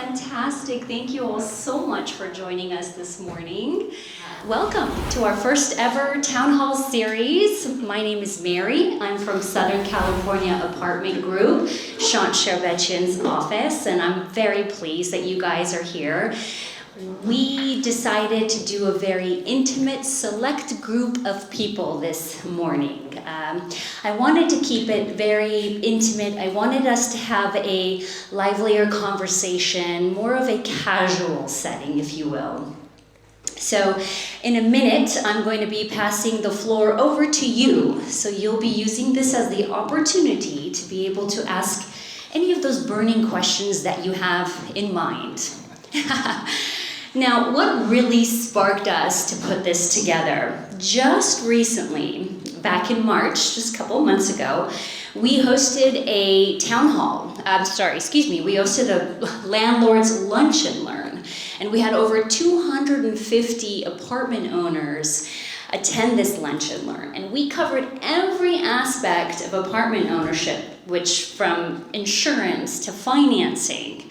Fantastic. Thank you all so much for joining us this morning. Welcome to our first ever Town Hall series. My name is Mary. I'm from Southern California Apartment Group, Shant Sherbetdjian's office, and I'm very pleased that you guys are here. We decided to do a very intimate, select group of people this morning. I wanted to keep it very intimate. I wanted us to have a livelier conversation, more of a casual setting, if you will. So in a minute, I'm going to be passing the floor over to you. So you'll be using this as the opportunity to be able to ask any of those burning questions that you have in mind. Now, what really sparked us to put this together? Just recently, back in March, just a couple of months ago, we hosted a town hall. We hosted a Landlords Lunch and Learn. And we had over 250 apartment owners attend this lunch and learn. And we covered every aspect of apartment ownership, which from insurance to financing.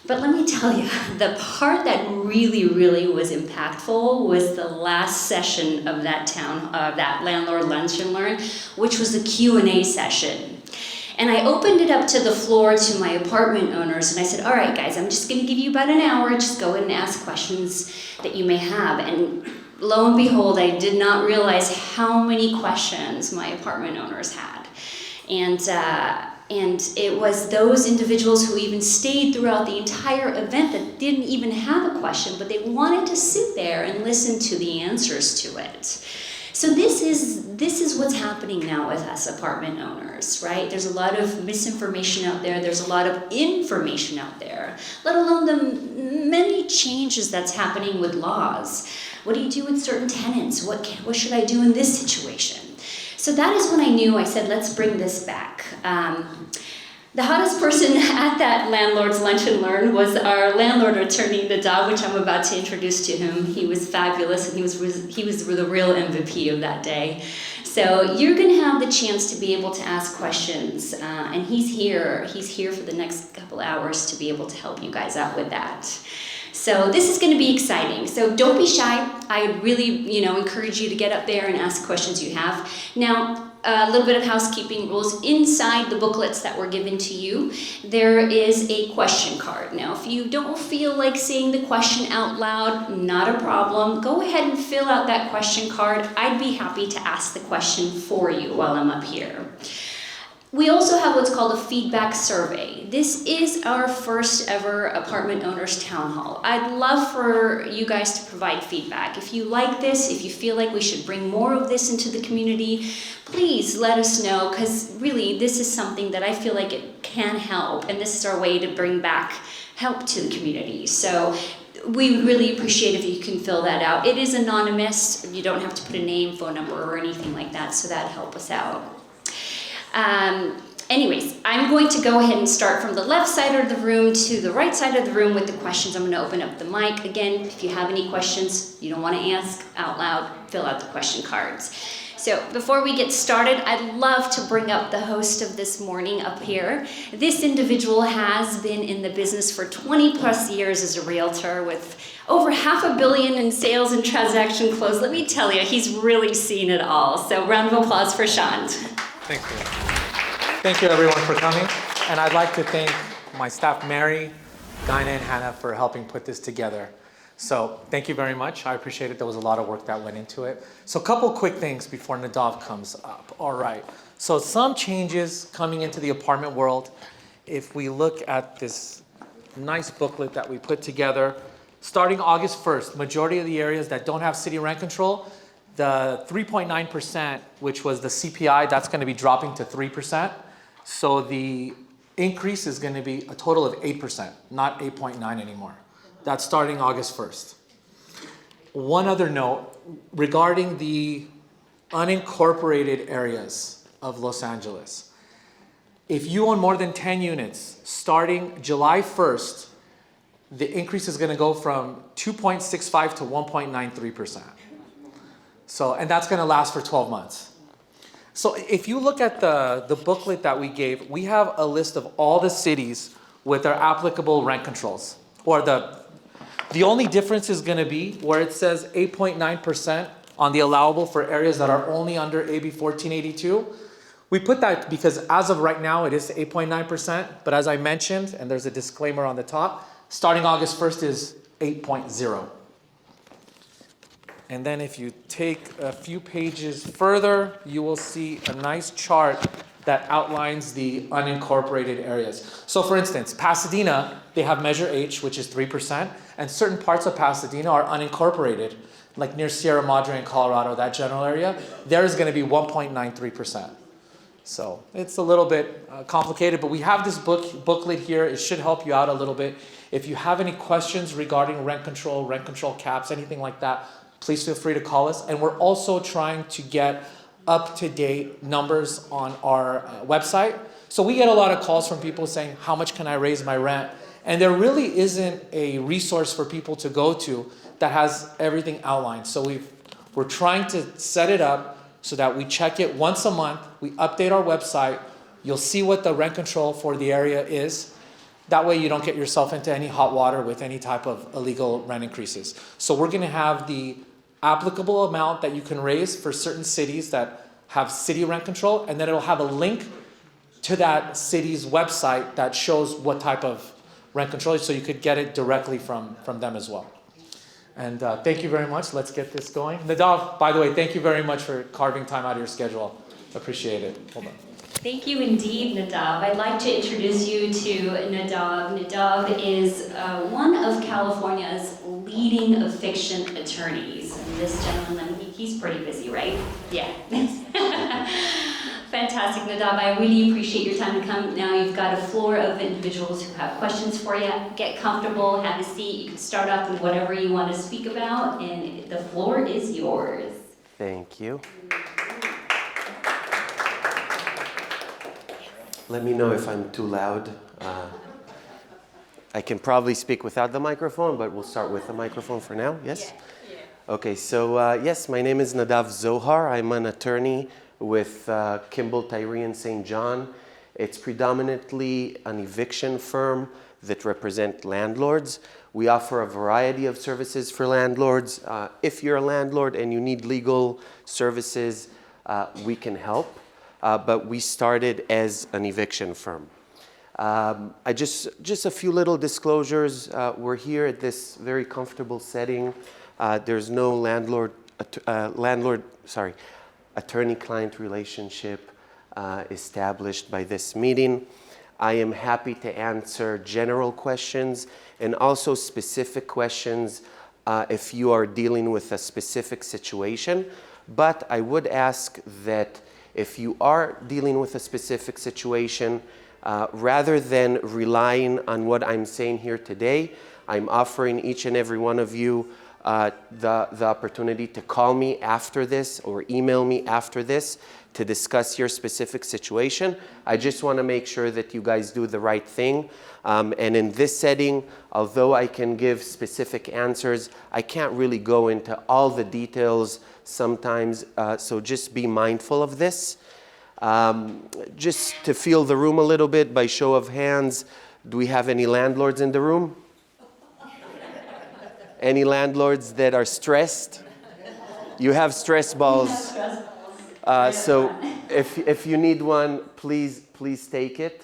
But let me tell you, the part that really was impactful was the last session of that Landlord Lunch and Learn, which was the Q&A session. And I opened it up to the floor to my apartment owners, and I said, all right, guys, I'm just gonna give you about an hour, just go ahead and ask questions that you may have. And lo and behold, I did not realize how many questions my apartment owners had. And it was those individuals who even stayed throughout the entire event that didn't even have a question, but they wanted to sit there and listen to the answers to it. So this is what's happening now with us apartment owners, right? There's a lot of misinformation out there. There's a lot of information out there, let alone the many changes that's happening with laws. What do you do with certain tenants? What should I do in this situation? So that is when I knew, I said, let's bring this back. The hottest person at that Landlord's Lunch and Learn was our landlord attorney, Nadav, which I'm about to introduce to him. He was fabulous, and he was the real MVP of that day. So you're gonna have the chance to be able to ask questions, and he's here for the next couple hours to be able to help you guys out with that. So this is going to be exciting. So don't be shy. I really, encourage you to get up there and ask questions you have. Now, a little bit of housekeeping rules. Inside the booklets that were given to you, there is a question card. Now, if you don't feel like saying the question out loud, not a problem. Go ahead and fill out that question card. I'd be happy to ask the question for you while I'm up here. We also have what's called a feedback survey. This is our first ever apartment owners town hall. I'd love for you guys to provide feedback. If you like this, if you feel like we should bring more of this into the community, please let us know, because really this is something that I feel like it can help, and this is our way to bring back help to the community. So we really appreciate if you can fill that out. It is anonymous. You don't have to put a name, phone number, or anything like that, so that'd help us out. Anyways, I'm going to go ahead and start from the left side of the room to the right side of the room with the questions. I'm going to open up the mic. Again, if you have any questions you don't want to ask out loud, fill out the question cards. So before we get started, I'd love to bring up the host of this morning up here. This individual has been in the business for 20 plus years as a realtor with over $500 million in sales and transaction closed. Let me tell you, he's really seen it all. So round of applause for Shant. Thank you. Thank you everyone for coming. And I'd like to thank my staff, Mary, Dinah, and Hannah for helping put this together. So thank you very much. I appreciate it. There was a lot of work that went into it. So a couple quick things before Nadav comes up. All right. So some changes coming into the apartment world. If we look at this nice booklet that we put together, starting August 1st, majority of the areas that don't have city rent control, the 3.9%, which was the CPI, that's going to be dropping to 3%. So the increase is going to be a total of 8%, not 8.9 anymore. That's starting August 1st. One other note regarding the unincorporated areas of Los Angeles. If you own more than 10 units, starting July 1st, the increase is going to go from 2.65 to 1.93%. So, and that's going to last for 12 months. So if you look at the booklet that we gave, we have a list of all the cities with our applicable rent controls. Or the only difference is gonna be where it says 8.9% on the allowable for areas that are only under AB 1482. We put that because as of right now, it is 8.9%, but as I mentioned, and there's a disclaimer on the top, starting August 1st is 8.0. And then if you take a few pages further, you will see a nice chart that outlines the unincorporated areas. So for instance, Pasadena, they have Measure H, which is 3%, and certain parts of Pasadena are unincorporated, like near Sierra Madre in Colorado, that general area. There is going to be 1.93%. So it's a little bit complicated, but we have this booklet here. It should help you out a little bit. If you have any questions regarding rent control caps, anything like that, please feel free to call us. And we're also trying to get up-to-date numbers on our website. So we get a lot of calls from people saying, how much can I raise my rent? And there really isn't a resource for people to go to that has everything outlined. So we're trying to set it up so that we check it once a month. We update our website. You'll see what the rent control for the area is. That way you don't get yourself into any hot water with any type of illegal rent increases. So we're gonna have the applicable amount that you can raise for certain cities that have city rent control, and then it'll have a link to that city's website that shows what type of rent control is, so you could get it directly from them as well. And thank you very much. Let's get this going. Nadav, by the way, thank you very much for carving time out of your schedule. Appreciate it. Hold on. Thank you indeed, Nadav. I'd like to introduce you to Nadav. Nadav is one of California's leading eviction attorneys. And this gentleman, he's pretty busy, right? Yeah. Fantastic, Nadav. I really appreciate your time to come. Now you've got a floor of individuals who have questions for you. Get comfortable, have a seat. You can start off with whatever you want to speak about, and the floor is yours. Thank you. Let me know if I'm too loud. I can probably speak without the microphone, but we'll start with the microphone for now. Yes? Yeah. Okay, so yes, my name is Nadav Zohar. I'm an attorney with Kimball, Tyree, and St. John. It's predominantly an eviction firm that represent landlords. We offer a variety of services for landlords. If you're a landlord and you need legal services, we can help. But we started as an eviction firm. Just a few little disclosures. We're here at this very comfortable setting. There's no attorney-client relationship established by this meeting. I am happy to answer general questions and also specific questions if you are dealing with a specific situation. But I would ask that if you are dealing with a specific situation, rather than relying on what I'm saying here today, I'm offering each and every one of you the opportunity to call me after this or email me after this to discuss your specific situation. I just want to make sure that you guys do the right thing. And in this setting, although I can give specific answers, I can't really go into all the details sometimes, so just be mindful of this. Just to feel the room a little bit, by show of hands, do we have any landlords in the room? Any landlords that are stressed? You have stress balls. So if you need one, please take it.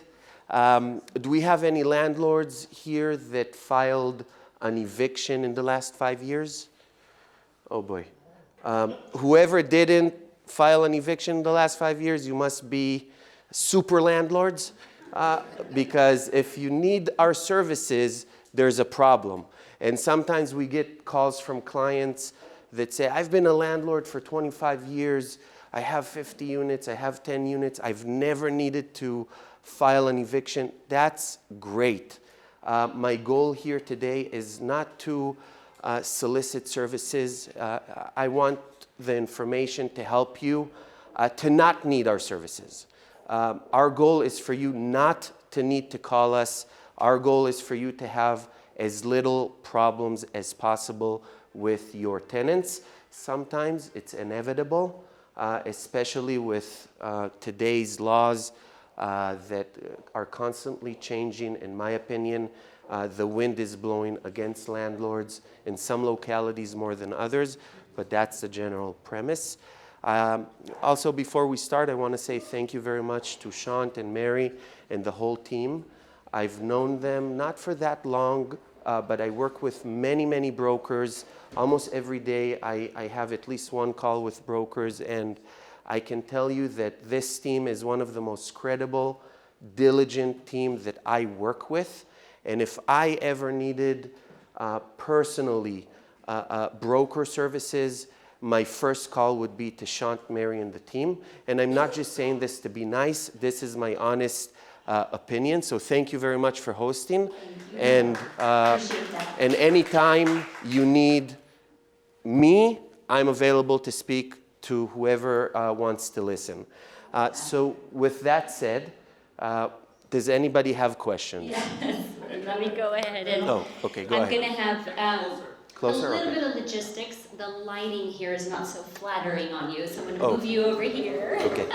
Do we have any landlords here that filed an eviction in the last 5 years? Oh boy. Whoever didn't file an eviction in the last 5 years, you must be super landlords. Because if you need our services, there's a problem. And sometimes we get calls from clients that say, I've been a landlord for 25 years. I have 50 units, I have 10 units. I've never needed to file an eviction. That's great. My goal here today is not to solicit services. I want the information to help you to not need our services. Our goal is for you not to need to call us. Our goal is for you to have as little problems as possible with your tenants. Sometimes it's inevitable, especially with today's laws. that are constantly changing. In my opinion, the wind is blowing against landlords in some localities more than others, but that's the general premise. Also, before we start, I want to say thank you very much to Shant and Mary and the whole team. I've known them not for that long, but I work with many, many brokers. Almost every day I have at least one call with brokers, and I can tell you that this team is one of the most credible, diligent teams that I work with. And if I ever needed personally broker services, my first call would be to Shant, Mary, and the team. And I'm not just saying this to be nice. This is my honest opinion. So thank you very much for hosting. And anytime you need me, I'm available to speak to whoever wants to listen. So with that said, does anybody have questions? Yes. Let me go ahead and Oh, okay, go ahead. I'm going to have Closer? a little Okay. bit of logistics. The lighting here is not so flattering on you, so I'm going to Oh. move you over here Okay.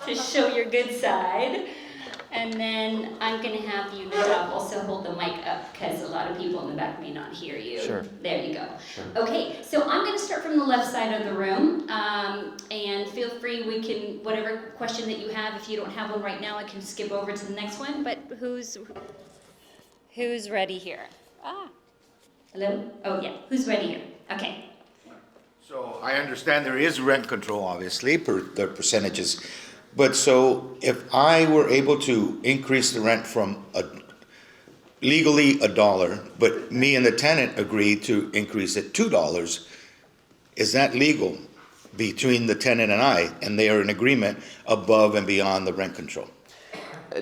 to show your good side. And then I'm going to have you, Nadav, also hold the mic up because a lot of people in the back may not hear you. Sure. There you go. Sure. Okay, so I'm going to start from the left side of the room. And feel free, we can, whatever question that you have, if you don't have one right now, I can skip over to the next one. But who's ready here? Hello? Oh, yeah. Who's ready here? Okay. So I understand there is rent control, obviously, per the percentages. But so if I were able to increase the rent from legally $1, but me and the tenant agreed to increase it $2, is that legal between the tenant and I? And they are in agreement above and beyond the rent control?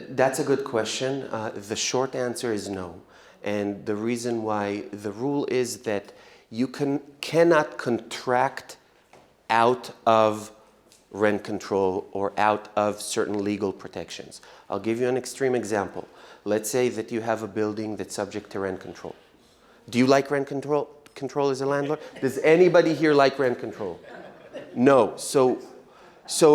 That's a good question. The short answer is no. And the reason why, the rule is that you cannot contract out of rent control or out of certain legal protections. I'll give you an extreme example. Let's say that you have a building that's subject to rent control. Do you like rent control as a landlord? Does anybody here like rent control? No. So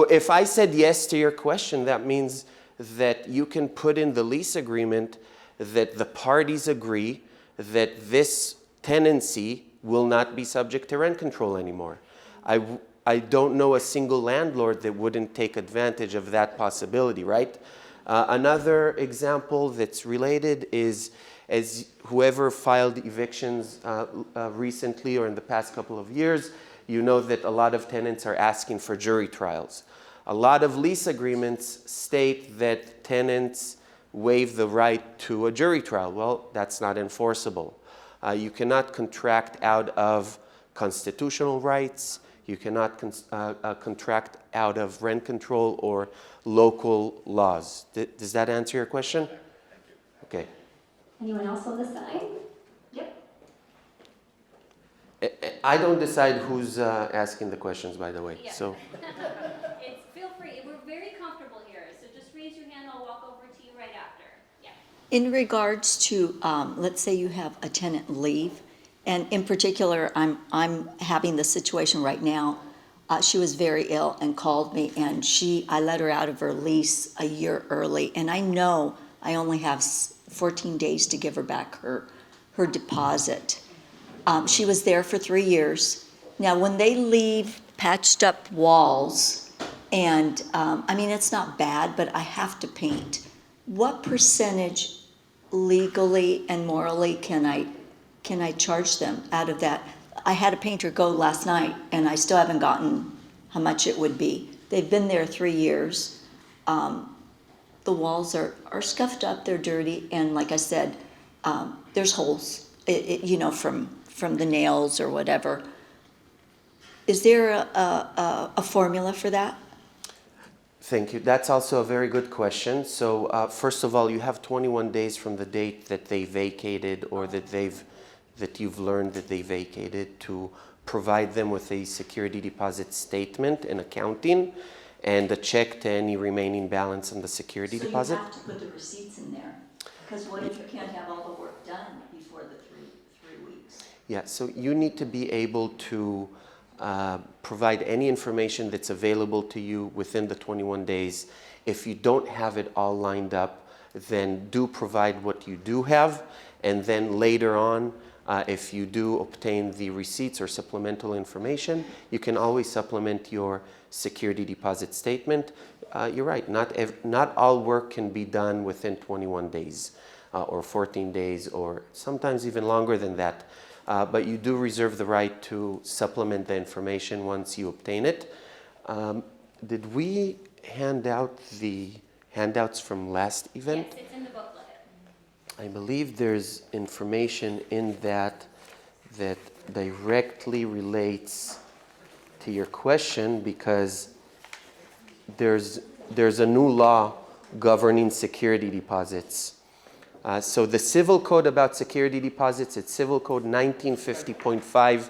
if I said yes to your question, that means that you can put in the lease agreement that the parties agree that this tenancy will not be subject to rent control anymore. I don't know a single landlord that wouldn't take advantage of that possibility, right? Another example that's related is, as whoever filed evictions recently or in the past couple of years, you know that a lot of tenants are asking for jury trials. A lot of lease agreements state that tenants waive the right to a jury trial. Well, that's not enforceable. You cannot contract out of constitutional rights. You cannot contract out of rent control or local laws. Does that answer your question? Okay. Anyone else on this side? Yep. I don't decide who's asking the questions, by the way. Yeah. So. Feel free. We're very comfortable here, so just raise your hand. I'll walk over to you right after. Yeah. In regards to, let's say you have a tenant leave, and in particular, I'm having the situation right now. She was very ill and called me, and I let her out of her lease a year early, and I know I only have 14 days to give her back her deposit. She was there for 3 years. Now, when they leave patched up walls, and I mean, it's not bad, but I have to paint. What percentage legally and morally can I charge them out of that? I had a painter go last night, and I still haven't gotten how much it would be. They've been there 3 years. The walls are scuffed up, they're dirty, and like I said, there's holes, from the nails or whatever. Is there a formula for that? Thank you. That's also a very good question. So first of all, you have 21 days from the date that they vacated or that you've learned that they vacated to provide them with a security deposit statement and accounting and a check to any remaining balance on the security deposit. So you have to put the receipts in there, because what if you can't have all the work done before the three weeks? Yeah, so you need to be able to provide any information that's available to you within the 21 days If you don't have it all lined up, then do provide what you do have, and then later on, if you do obtain the receipts or supplemental information, you can always supplement your security deposit statement. You're right, not all work can be done within 21 days or 14 days or sometimes even longer than that. But you do reserve the right to supplement the information once you obtain it. Did we hand out the handouts from last event? Yes, it's in the booklet. I believe there's information in that that directly relates to your question, because there's a new law governing security deposits. So the civil code about security deposits, it's Civil Code 1950.5.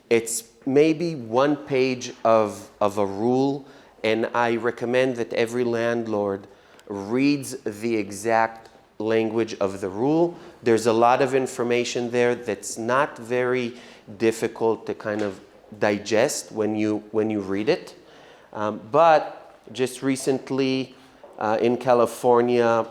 It's maybe one page of a rule, and I recommend that every landlord reads the exact language of the rule. There's a lot of information there that's not very difficult to kind of digest when you read it. But just recently in California,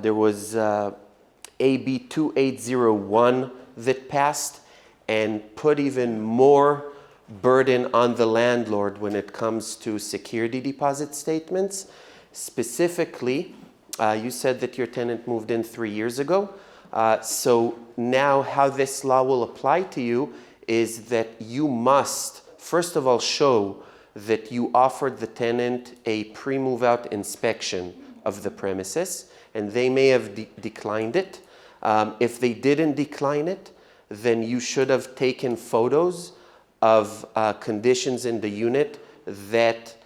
there was AB 2801 that passed and put even more burden on the landlord when it comes to security deposit statements. Specifically, you said that your tenant moved in 3 years ago. So now how this law will apply to you is that you must, first of all, show that you offered the tenant a pre-move-out inspection of the premises, and they may have declined it. If they didn't decline it, then you should have taken photos of conditions in the unit that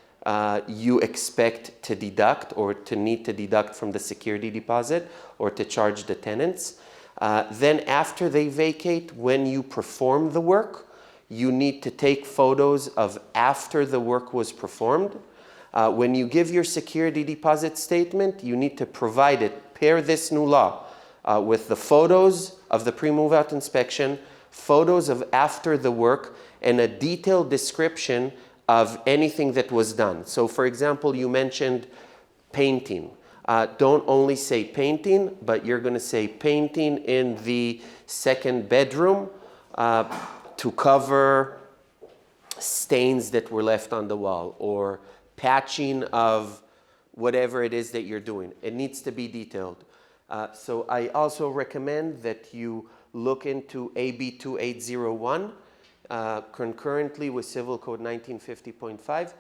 you expect to deduct or to need to deduct from the security deposit or to charge the tenants. Then after they vacate, when you perform the work, you need to take photos of after the work was performed. When you give your security deposit statement, you need to provide it, pair this new law with the photos of the pre-move-out inspection, photos of after the work, and a detailed description of anything that was done. So for example, you mentioned painting. Don't only say painting, but you're going to say painting in the second bedroom to cover stains that were left on the wall, or patching of whatever it is that you're doing. It needs to be detailed. So I also recommend that you look into AB 2801 concurrently with Civil Code 1950.5.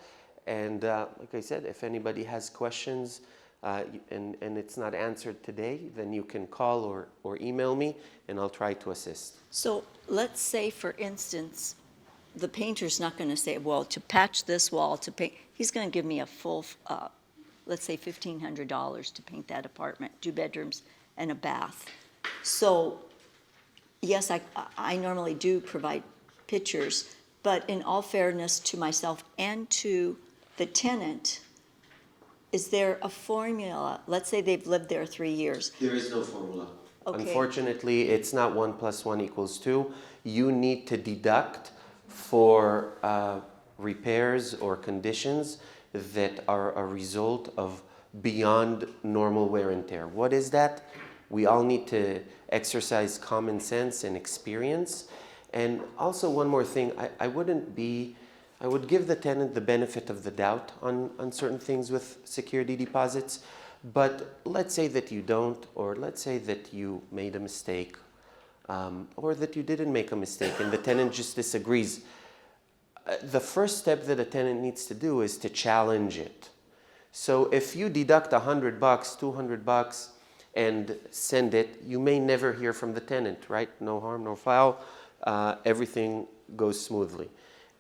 And like I said, if anybody has questions and it's not answered today, then you can call or email me, and I'll try to assist. So let's say, for instance, the painter's not going to say, well, to patch this wall, to paint, he's going to give me a full, let's say $1,500 to paint that apartment, 2 bedrooms and a bath. So yes, I normally do provide pictures, but in all fairness to myself and to the tenant, is there a formula? Let's say they've lived there 3 years. There is no formula. Okay. Unfortunately, it's not 1 + 1 = 2. You need to deduct for repairs or conditions that are a result of beyond normal wear and tear. What is that? We all need to exercise common sense and experience. And also one more thing, I would give the tenant the benefit of the doubt on certain things with security deposits. But let's say that you don't, or let's say that you made a mistake, or that you didn't make a mistake and the tenant just disagrees. The first step that a tenant needs to do is to challenge it. So if you deduct $100, $200 and send it, you may never hear from the tenant, right? No harm, no foul. Everything goes smoothly.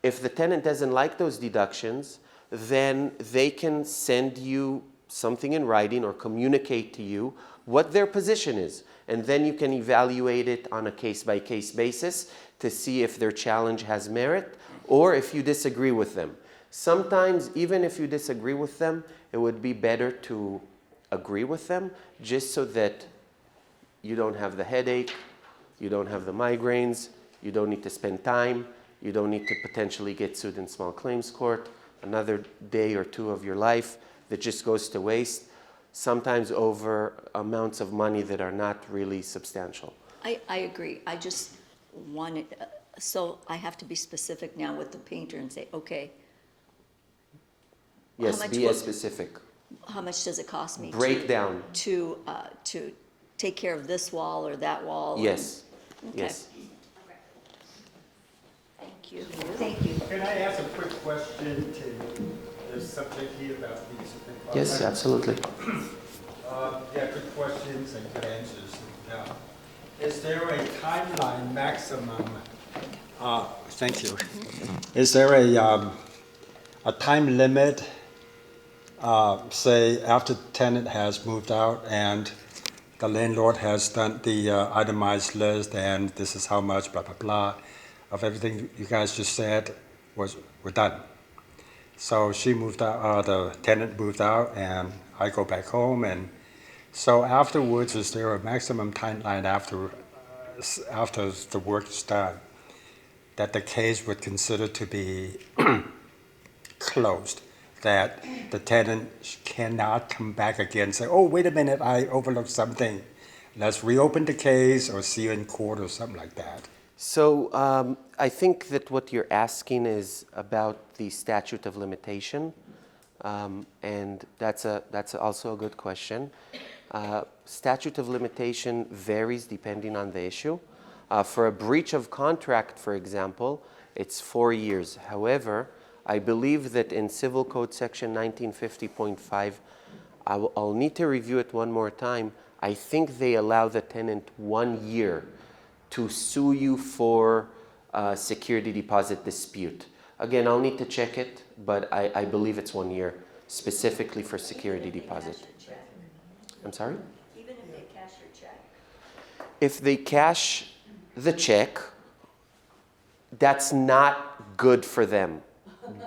If the tenant doesn't like those deductions, then they can send you something in writing or communicate to you what their position is. And then you can evaluate it on a case-by-case basis to see if their challenge has merit or if you disagree with them. Sometimes, even if you disagree with them, it would be better to agree with them just so that you don't have the headache, you don't have the migraines, you don't need to spend time, you don't need to potentially get sued in small claims court, another day or two of your life that just goes to waste, sometimes over amounts of money that are not really substantial. I agree. I just wanted, so I have to be specific now with the painter and say, okay, Yes, much be will- as specific. how much does it cost me Break down. to take care of this wall or that wall? Yes, Okay. yes. Thank you. Thank you. Can I ask a quick question to the subject here about these? Yes, absolutely. Yeah, good questions and good answers. Now, is there a timeline maximum? Thank you. Is there a time limit, say after the tenant has moved out and the landlord has done the itemized list and this is how much, blah, blah, blah, of everything you guys just said we're done. So she moved out, the tenant moved out and I go back home, and so afterwards, is there a maximum timeline after the work is done that the case would consider to be closed, that the tenant cannot come back again and say, oh, wait a minute, I overlooked something. Let's reopen the case or see you in court or something like that. So I think that what you're asking is about the statute of limitation, and that's also a good question. Statute of limitation varies depending on the issue. For a breach of contract, for example, it's 4 years. However, I believe that in Civil Code Section 1950.5, I'll need to review it one more time. I think they allow the tenant 1 year to sue you for a security deposit dispute. Again, I'll need to check it, but I believe it's 1 year, specifically for security deposit. I'm sorry? Even if they cash your check? If they cash the check, that's not good for them.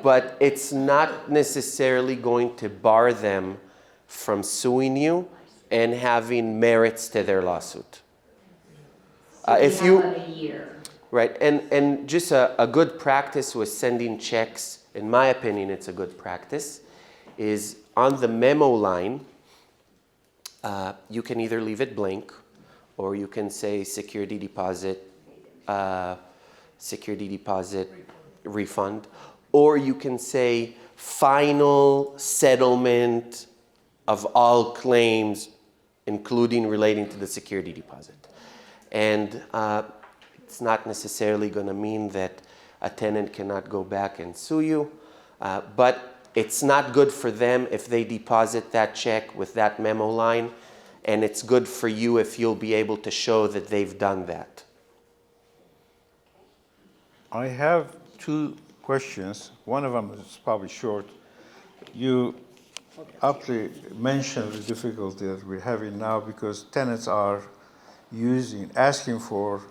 But it's not necessarily going to bar them from suing you and having merits to their lawsuit. If you a year. Right, and just a good practice with sending checks, in my opinion, it's a good practice, is on the memo line, you can either leave it blank, or you can say security deposit refund, or you can say final settlement of all claims, including relating to the security deposit. And it's not necessarily going to mean that a tenant cannot go back and sue you, but it's not good for them if they deposit that check with that memo line, and it's good for you if you'll be able to show that they've done that. I have two questions. One of them is probably short. You aptly mentioned the difficulty that we're having now because tenants are asking for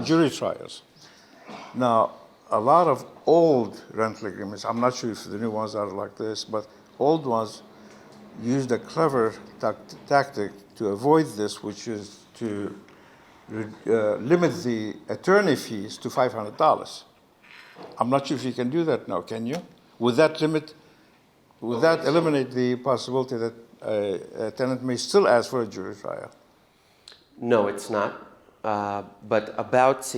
jury trials. Now, a lot of old rental agreements, I'm not sure if the new ones are like this, but old ones used a clever tactic to avoid this, which is to limit the attorney fees to $500. I'm not sure if you can do that now, can you? Would that eliminate the possibility that a tenant may still ask for a jury trial? No, it's not. But about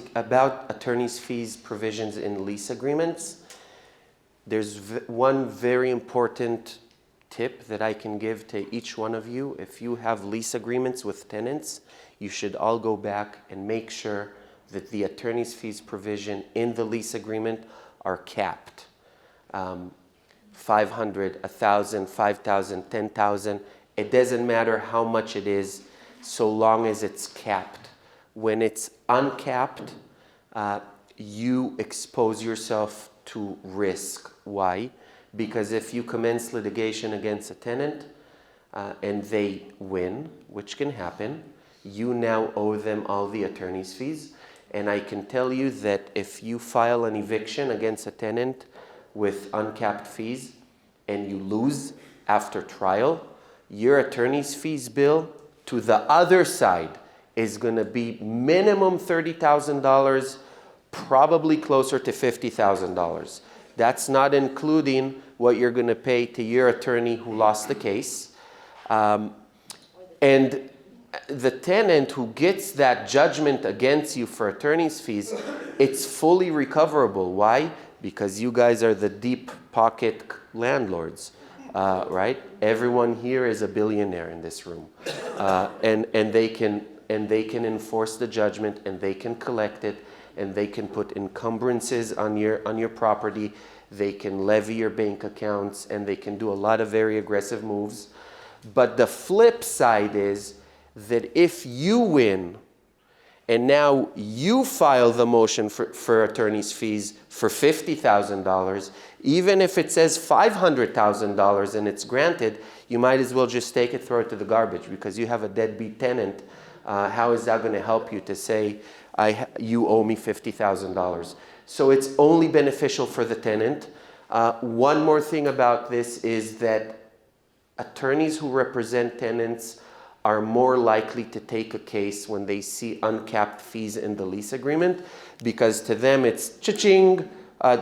attorney's fees provisions in lease agreements, there's one very important tip that I can give to each one of you. If you have lease agreements with tenants, you should all go back and make sure that the attorney's fees provision in the lease agreement are capped. 500, 1,000, 5,000, 10,000. It doesn't matter how much it is, so long as it's capped. When it's uncapped, you expose yourself to risk. Why? Because if you commence litigation against a tenant and they win, which can happen, you now owe them all the attorney's fees. And I can tell you that if you file an eviction against a tenant with uncapped fees and you lose after trial, your attorney's fees bill to the other side is going to be minimum $30,000, probably closer to $50,000. That's not including what you're going to pay to your attorney who lost the case. And the tenant who gets that judgment against you for attorney's fees, it's fully recoverable. Why? Because you guys are the deep pocket landlords, right? Everyone here is a billionaire in this room, and they can enforce the judgment, and they can collect it, and they can put encumbrances on your property. They can levy your bank accounts, and they can do a lot of very aggressive moves. But the flip side is that if you win, and now you file the motion for attorney's fees for $50,000, even if it says $500,000 and it's granted, you might as well just take it, throw it to the garbage, because you have a deadbeat tenant. How is that going to help you to say, you owe me $50,000? So it's only beneficial for the tenant. One more thing about this is that attorneys who represent tenants are more likely to take a case when they see uncapped fees in the lease agreement, because to them it's cha-ching,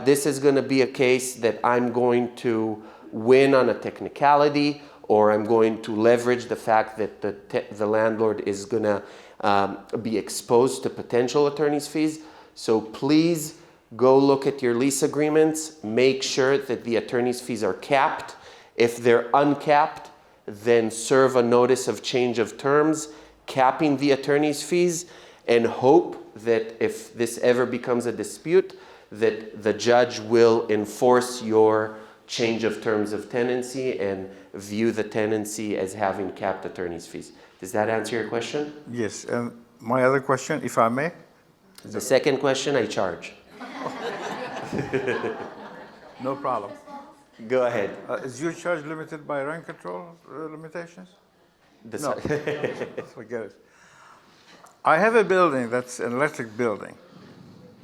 this is going to be a case that I'm going to win on a technicality, or I'm going to leverage the fact that the landlord is going to be exposed to potential attorney's fees. So please go look at your lease agreements, make sure that the attorney's fees are capped. If they're uncapped, then serve a notice of change of terms, capping the attorney's fees, and hope that if this ever becomes a dispute, that the judge will enforce your change of terms of tenancy and view the tenancy as having capped attorney's fees. Does that answer your question? Yes, and my other question, if I may? The second question, I charge. No problem. Go ahead. Is your charge limited by rent control limitations? No, forget it. I have a building that's an electric building.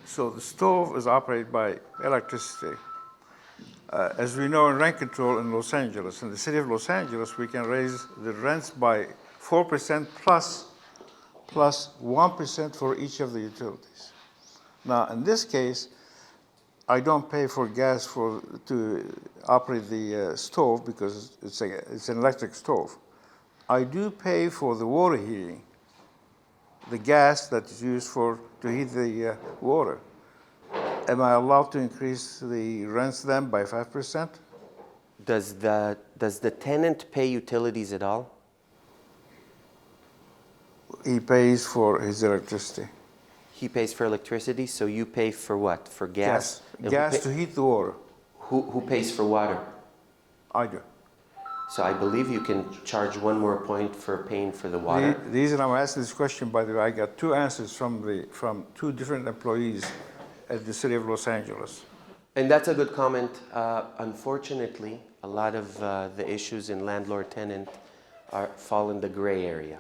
So the stove is operated by electricity. As we know, in rent control in Los Angeles, in the city of Los Angeles, we can raise the rents by 4% plus 1% for each of the utilities. Now, in this case, I don't pay for gas to operate the stove because it's an electric stove. I do pay for the water heating, the gas that is used to heat the water. Am I allowed to increase the rents then by 5%? Does the tenant pay utilities at all? He pays for his electricity. He pays for electricity, so you pay for what? For gas? Gas to heat the water. Who pays for water? I do. So I believe you can charge one more point for paying for the water. The reason I'm asking this question, by the way, I got two answers from two different employees at the city of Los Angeles. And that's a good comment. Unfortunately, a lot of the issues in landlord-tenant fall in the gray area.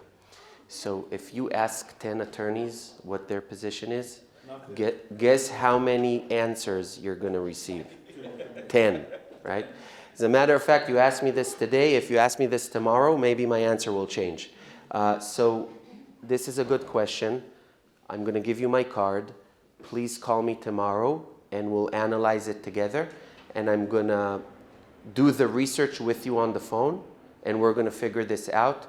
So if you ask 10 attorneys what their position is, guess how many answers you're going to receive? 10, right? As a matter of fact, you ask me this today. If you ask me this tomorrow, maybe my answer will change. So this is a good question. I'm going to give you my card. Please call me tomorrow, and we'll analyze it together. And I'm going to do the research with you on the phone, and we're going to figure this out.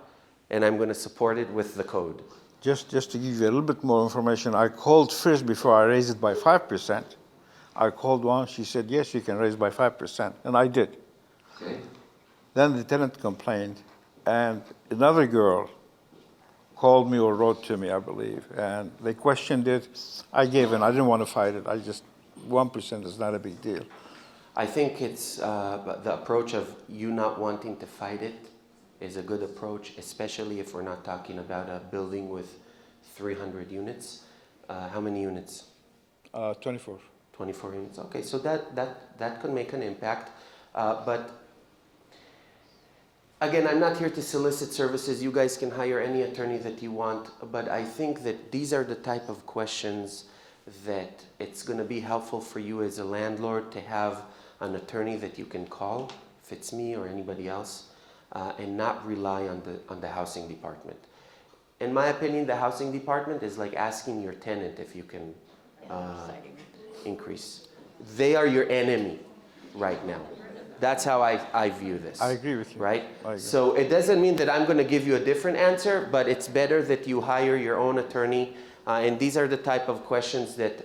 And I'm going to support it with the code. Just to give you a little bit more information, I called first before I raised it by 5%. I called one, she said, yes, you can raise by 5%, and I did. Okay. Then the tenant complained, and another girl called me or wrote to me, I believe, and they questioned it. I gave in, I didn't want to fight it. 1% is not a big deal. I think it's the approach of you not wanting to fight it is a good approach, especially if we're not talking about a building with 300 units. How many units? 24. 24 units. Okay, so that could make an impact. But again, I'm not here to solicit services. You guys can hire any attorney that you want. But I think that these are the type of questions that it's going to be helpful for you as a landlord to have an attorney that you can call, if it's me or anybody else, and not rely on the housing department. In my opinion, the housing department is like asking your tenant if you can increase. They are your enemy. right now. That's how I view this. I agree with you. Right? I agree. So it doesn't mean that I'm going to give you a different answer, but it's better that you hire your own attorney. And these are the type of questions that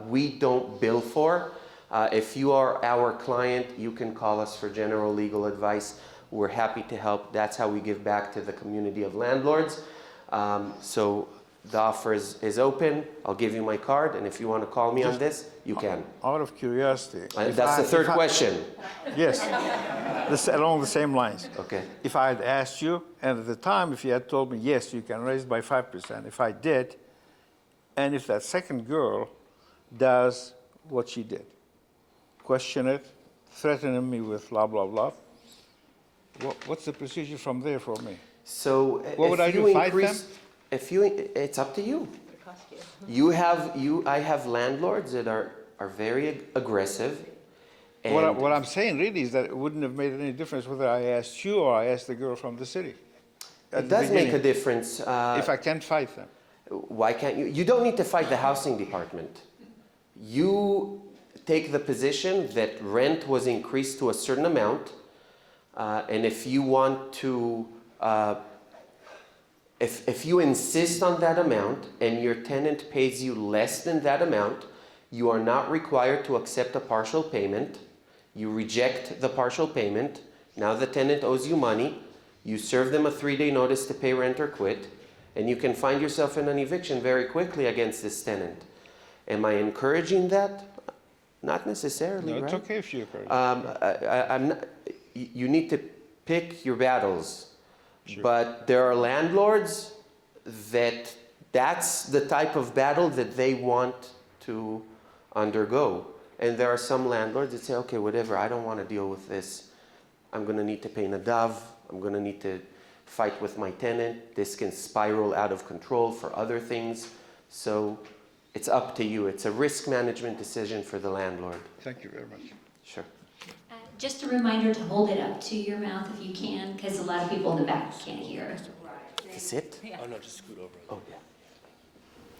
we don't bill for. If you are our client, you can call us for general legal advice. We're happy to help. That's how we give back to the community of landlords. So the offer is open. I'll give you my card, and if you want to call me on this, you can. Out of curiosity. That's the third question. Yes, along the same lines. Okay. If I had asked you, and at the time, if you had told me, yes, you can raise by 5%, if I did, and if that second girl does what she did, question it, threatening me with blah, blah, blah, what's the procedure from there for me? So What would I do, fight them? It's up to you. I have landlords that are very aggressive. And What I'm saying really is that it wouldn't have made any difference whether I asked you or I asked the girl from the city. it does make a difference. If I can't fight them. Why can't you? You don't need to fight the housing department. You take the position that rent was increased to a certain amount, and if you want to, if you insist on that amount and your tenant pays you less than that amount, you are not required to accept a partial payment. You reject the partial payment. Now the tenant owes you money. You serve them a 3-day notice to pay rent or quit, and you can find yourself in an eviction very quickly against this tenant. Am I encouraging that? Not necessarily, No, right? it's okay if you encourage. I'm not, you need to pick your battles. But there are landlords that's the type of battle that they want to undergo. And there are some landlords that say, okay, whatever, I don't want to deal with this. I'm going to need to pay Nadav. I'm going to need to fight with my tenant. This can spiral out of control for other things. So it's up to you. It's a risk management decision for the landlord. Thank you very much. Sure. Just a reminder to hold it up to your mouth if you can, because a lot of people in the back can't hear. To sit? Oh, no, just scoot over. Oh, yeah.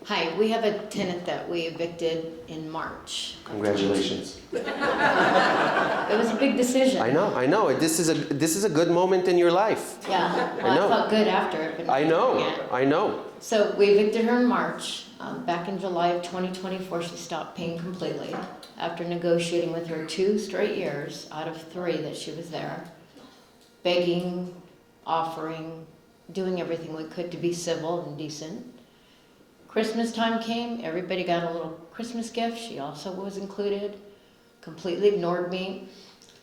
Hi, we have a tenant that we evicted in March. Congratulations. It was a big decision. I know. This is a good moment in your life. Yeah, well, I know. I felt good after it. But I know. Yeah. I know. So we evicted her in March. Back in July of 2024, she stopped paying completely after negotiating with her 2 straight years out of 3 that she was there, begging, offering, doing everything we could to be civil and decent. Christmas time came, everybody got a little Christmas gift. She also was included, completely ignored me,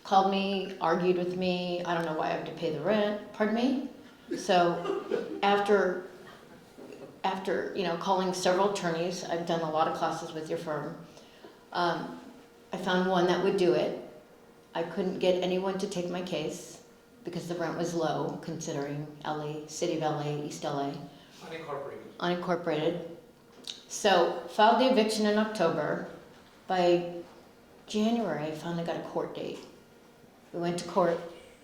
called me, argued with me. I don't know why I have to pay the rent, pardon me? So after calling several attorneys, I've done a lot of classes with your firm, I found one that would do it. I couldn't get anyone to take my case because the rent was low, considering LA, City of LA, East LA. Unincorporated. So filed the eviction in October. By January, I finally got a court date. We went to court.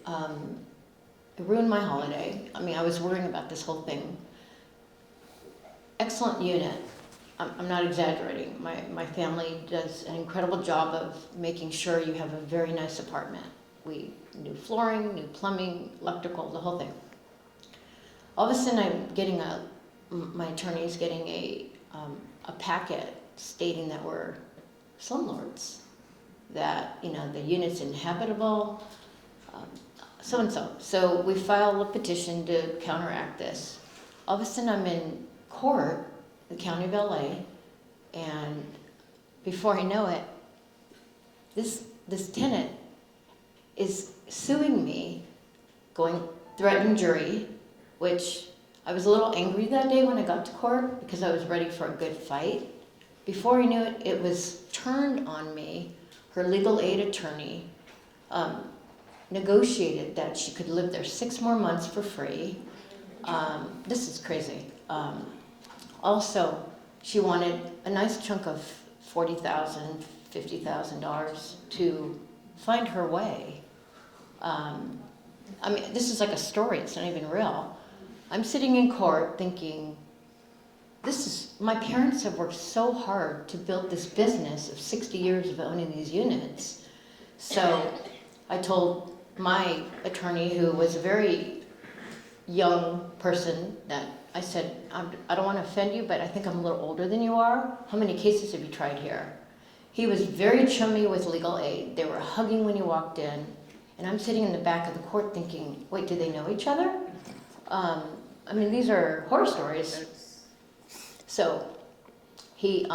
It ruined my holiday. I mean, I was worrying about this whole thing. Excellent unit. I'm not exaggerating. My family does an incredible job of making sure you have a very nice apartment. We new flooring, new plumbing, electrical, the whole thing. All of a sudden, I'm getting my attorney's getting a packet stating that we're slumlords, that the unit's inhabitable, so and so. So we filed a petition to counteract this. All of a sudden, I'm in court, the County of LA, and before I know it, this tenant is suing me, going threatened jury, which I was a little angry that day when I got to court because I was ready for a good fight. Before I knew it, it was turned on me. Her legal aid attorney negotiated that she could live there 6 more months for free. This is crazy. Also, she wanted a nice chunk of $40,000, $50,000 to find her way. I mean, this is like a story, it's not even real. I'm sitting in court thinking, my parents have worked so hard to build this business of 60 years of owning these units. So I told my attorney, who was a very young person, that I said, I don't want to offend you, but I think I'm a little older than you are. How many cases have you tried here? He was very chummy with legal aid. They were hugging when you walked in. And I'm sitting in the back of the court thinking, wait, do they know each other? I mean, these are horror stories. So he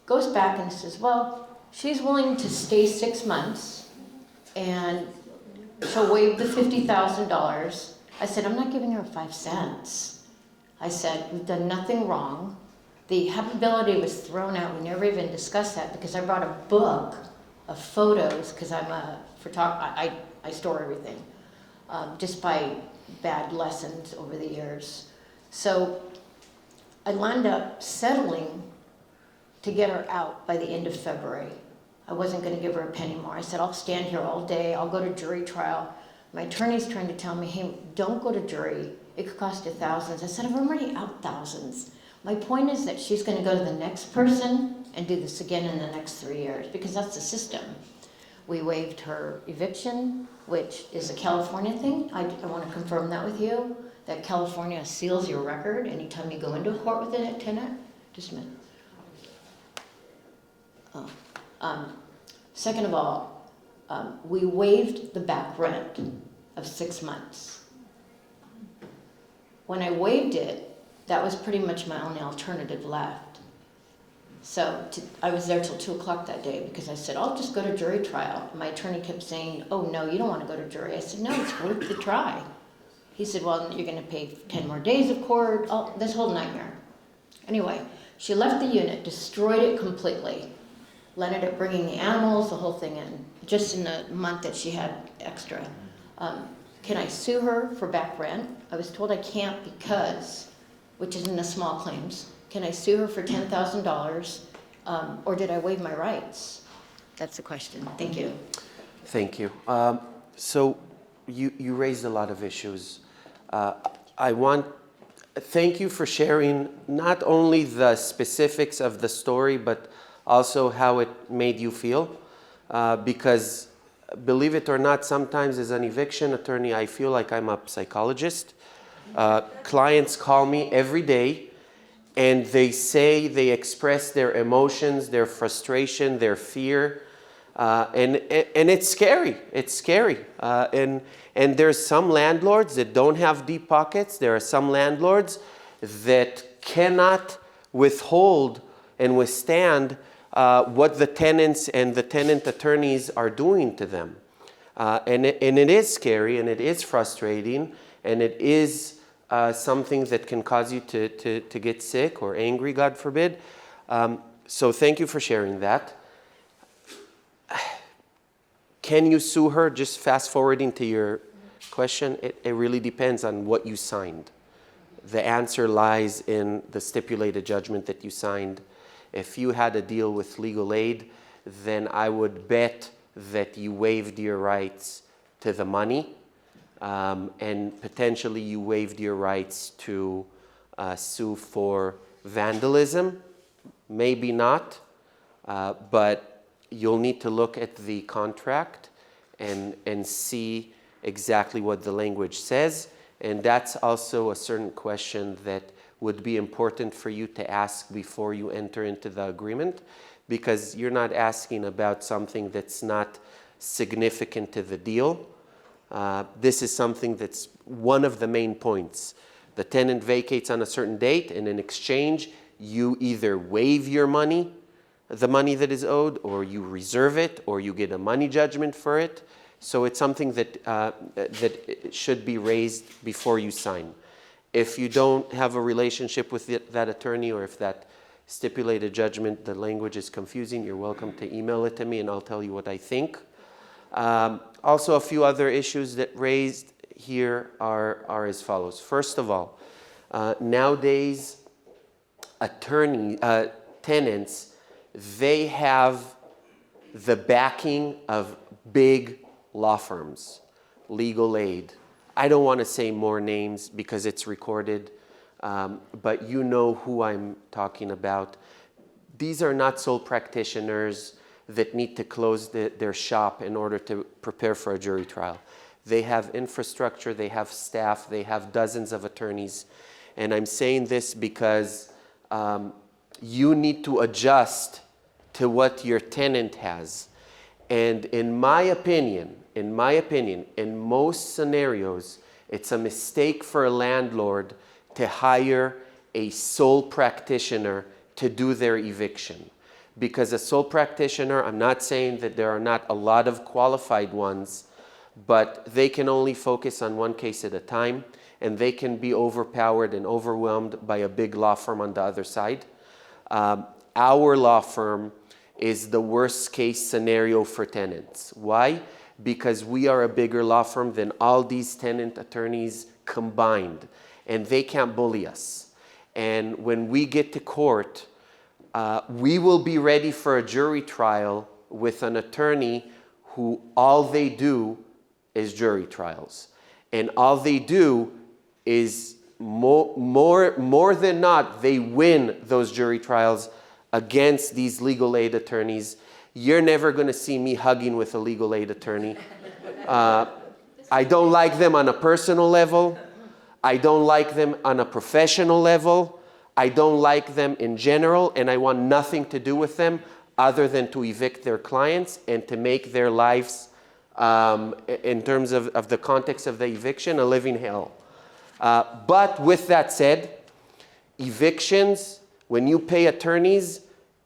goes back and says, well, she's willing to stay 6 months and she'll waive the $50,000. I said, I'm not giving her 5 cents. I said, we've done nothing wrong. The habitability was thrown out. We never even discussed that because I brought a book of photos because I'm a photographer. I store everything just by bad lessons over the years. So I wound up settling to get her out by the end of February. I wasn't going to give her a penny more. I said, I'll stand here all day. I'll go to jury trial. My attorney's trying to tell me, hey, don't go to jury. It could cost you thousands. I said, I'm already out thousands. My point is that she's going to go to the next person and do this again in the next 3 years because that's the system. We waived her eviction, which is a California thing. I want to confirm that with you, that California seals your record anytime you go into a court with a tenant. Just a minute. Second of all, we waived the back rent of 6 months. When I waived it, that was pretty much my only alternative left. So I was there till 2 o'clock that day because I said, I'll just go to jury trial. My attorney kept saying, oh no, you don't want to go to jury. I said, no, it's worth the try. He said, well, you're going to pay 10 more days of court. Oh, this whole nightmare. Anyway, she left the unit, destroyed it completely. Ended up bringing the animals, the whole thing in, just in the month that she had extra. Can I sue her for back rent? I was told I can't because, which is in the small claims. Can I sue her for $10,000 or did I waive my rights? That's the question. Thank you. Thank you. So you raised a lot of issues. Thank you for sharing not only the specifics of the story, but also how it made you feel. Because believe it or not, sometimes as an eviction attorney, I feel like I'm a psychologist. Clients call me every day and they express their emotions, their frustration, their fear. And it's scary. It's scary. And there's some landlords that don't have deep pockets. There are some landlords that cannot withhold and withstand what the tenants and the tenant attorneys are doing to them. And it is scary and it is frustrating and it is something that can cause you to get sick or angry, God forbid. So thank you for sharing that. Can you sue her? Just fast forwarding to your question, it really depends on what you signed. The answer lies in the stipulated judgment that you signed. If you had a deal with legal aid, then I would bet that you waived your rights to the money, and potentially you waived your rights to sue for vandalism. Maybe not, but you'll need to look at the contract and see exactly what the language says. And that's also a certain question that would be important for you to ask before you enter into the agreement, because you're not asking about something that's not significant to the deal. This is something that's one of the main points. The tenant vacates on a certain date, and in exchange, you either waive your money, the money that is owed, or you reserve it, or you get a money judgment for it. So it's something that, that should be raised before you sign. If you don't have a relationship with that attorney, or if that stipulated judgment, the language is confusing, you're welcome to email it to me and I'll tell you what I think. Also, a few other issues that raised here are as follows. First of all, nowadays, tenants, they have the backing of big law firms, legal aid. I don't want to say more names because it's recorded, but you know who I'm talking about. These are not sole practitioners. that need to close their shop in order to prepare for a jury trial. They have infrastructure, they have staff, they have dozens of attorneys. And I'm saying this because you need to adjust to what your tenant has. And in my opinion, in most scenarios, it's a mistake for a landlord to hire a sole practitioner to do their eviction. Because a sole practitioner, I'm not saying that there are not a lot of qualified ones, but they can only focus on one case at a time, and they can be overpowered and overwhelmed by a big law firm on the other side. Our law firm is the worst case scenario for tenants. Why? Because we are a bigger law firm than all these tenant attorneys combined, and they can't bully us. And when we get to court, we will be ready for a jury trial with an attorney who all they do is jury trials. And all they do is more than not, they win those jury trials against these legal aid attorneys. You're never going to see me hugging with a legal aid attorney. I don't like them on a personal level. I don't like them on a professional level. I don't like them in general, and I want nothing to do with them other than to evict their clients and to make their lives, in terms of the context of the eviction, a living hell. But with that said, evictions, when you pay attorneys,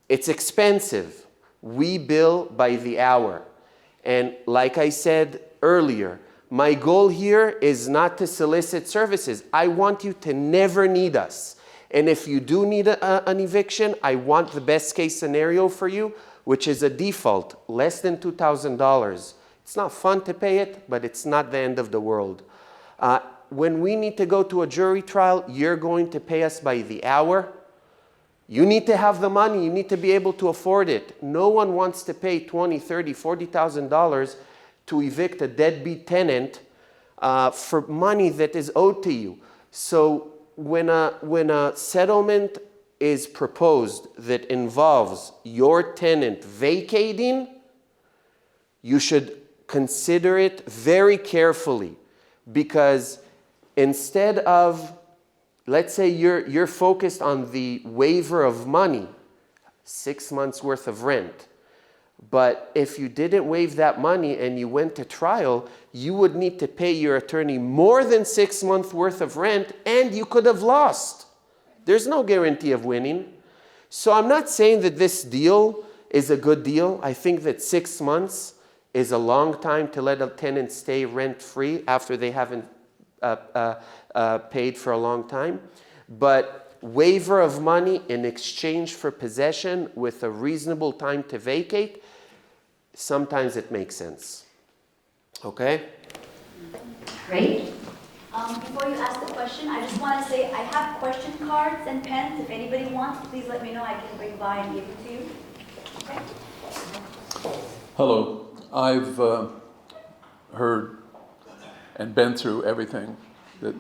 it's expensive. We bill by the hour. And like I said earlier, my goal here is not to solicit services. I want you to never need us. And if you do need an eviction, I want the best case scenario for you, which is a default, less than $2,000. It's not fun to pay it, but it's not the end of the world. When we need to go to a jury trial, you're going to pay us by the hour. You need to have the money. You need to be able to afford it. No one wants to pay $20,000, $30,000, $40,000 to evict a deadbeat tenant for money that is owed to you. So when a settlement is proposed that involves your tenant vacating, you should consider it very carefully, because instead of, let's say you're focused on the waiver of money, 6 months worth of rent. But if you didn't waive that money and you went to trial, you would need to pay your attorney more than 6 months worth of rent, and you could have lost. There's no guarantee of winning. So I'm not saying that this deal is a good deal. I think that 6 months is a long time to let a tenant stay rent-free after they haven't paid for a long time. But waiver of money in exchange for possession with a reasonable time to vacate, sometimes it makes sense. Okay? Great. Before you ask the question, I just want to say I have question cards and pens. If anybody wants, please let me know. I can bring by and give it to you. Okay? Hello. I've heard and been through everything that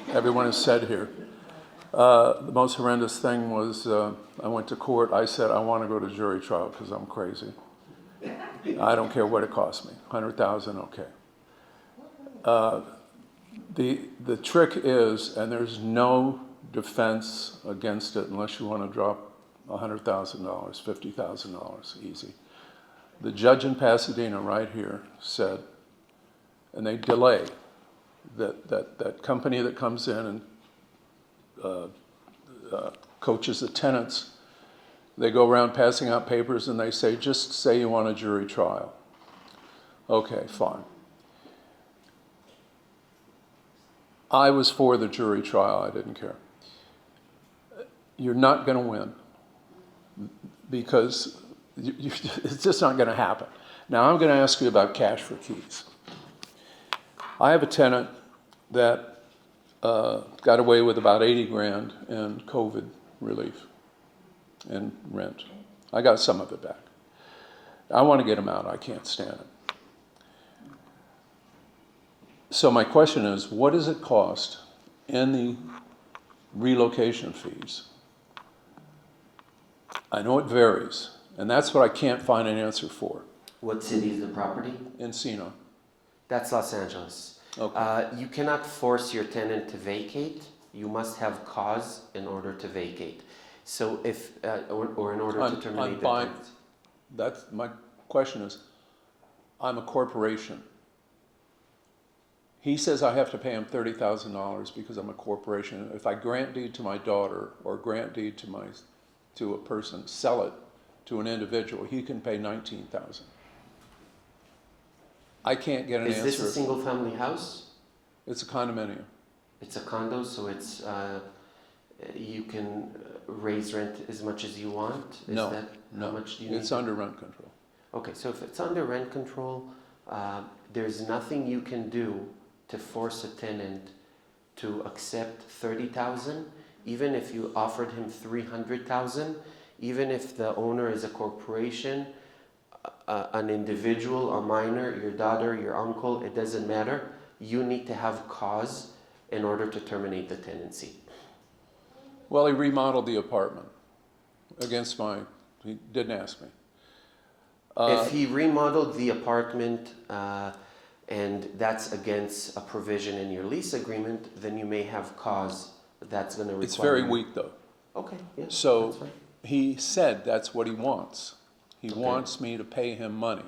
everyone has said here. The most horrendous thing was I went to court. I said, I want to go to jury trial because I'm crazy. I don't care what it costs me. $100,000, okay. The trick is, and there's no defense against it unless you want to drop $100,000, $50,000, easy. The judge in Pasadena right here said, and they delay, that company that comes in and coaches the tenants, they go around passing out papers and they say, just say you want a jury trial. Okay, fine. I was for the jury trial, I didn't care. You're not going to win because it's just not going to happen. Now I'm going to ask you about cash for keys. I have a tenant that got away with about 80 grand in COVID relief and rent. I got some of it back. I want to get him out. I can't stand it. So my question is, what does it cost in the relocation fees? I know it varies, And that's what I can't find an answer for. What city is the property? Encino. That's Los Angeles. Okay. You cannot force your tenant to vacate. You must have cause in order to vacate. So if, or in order to terminate the tenancy. That's my question is, I'm a corporation. He says I have to pay him $30,000 because I'm a corporation. If I grant deed to my daughter or grant deed to a person, sell it to an individual, he can pay $19,000. I can't get an answer. Is this a single family house? It's a condominium. It's a condo, so it's, you can raise rent as much as you want? No, how much do you need? It's under rent control. Okay, so if it's under rent control, there's nothing you can do to force a tenant to accept $30,000, even if you offered him $300,000, even if the owner is a corporation, an individual, a minor, your daughter, your uncle, it doesn't matter. You need to have cause in order to terminate the tenancy. Well, he remodeled the apartment he didn't ask me. If he remodeled the apartment and that's against a provision in your lease agreement, then you may have cause that's going to require. It's very weak though. Okay, yeah. So that's fine. he said that's what he wants. He Okay. wants me to pay him money.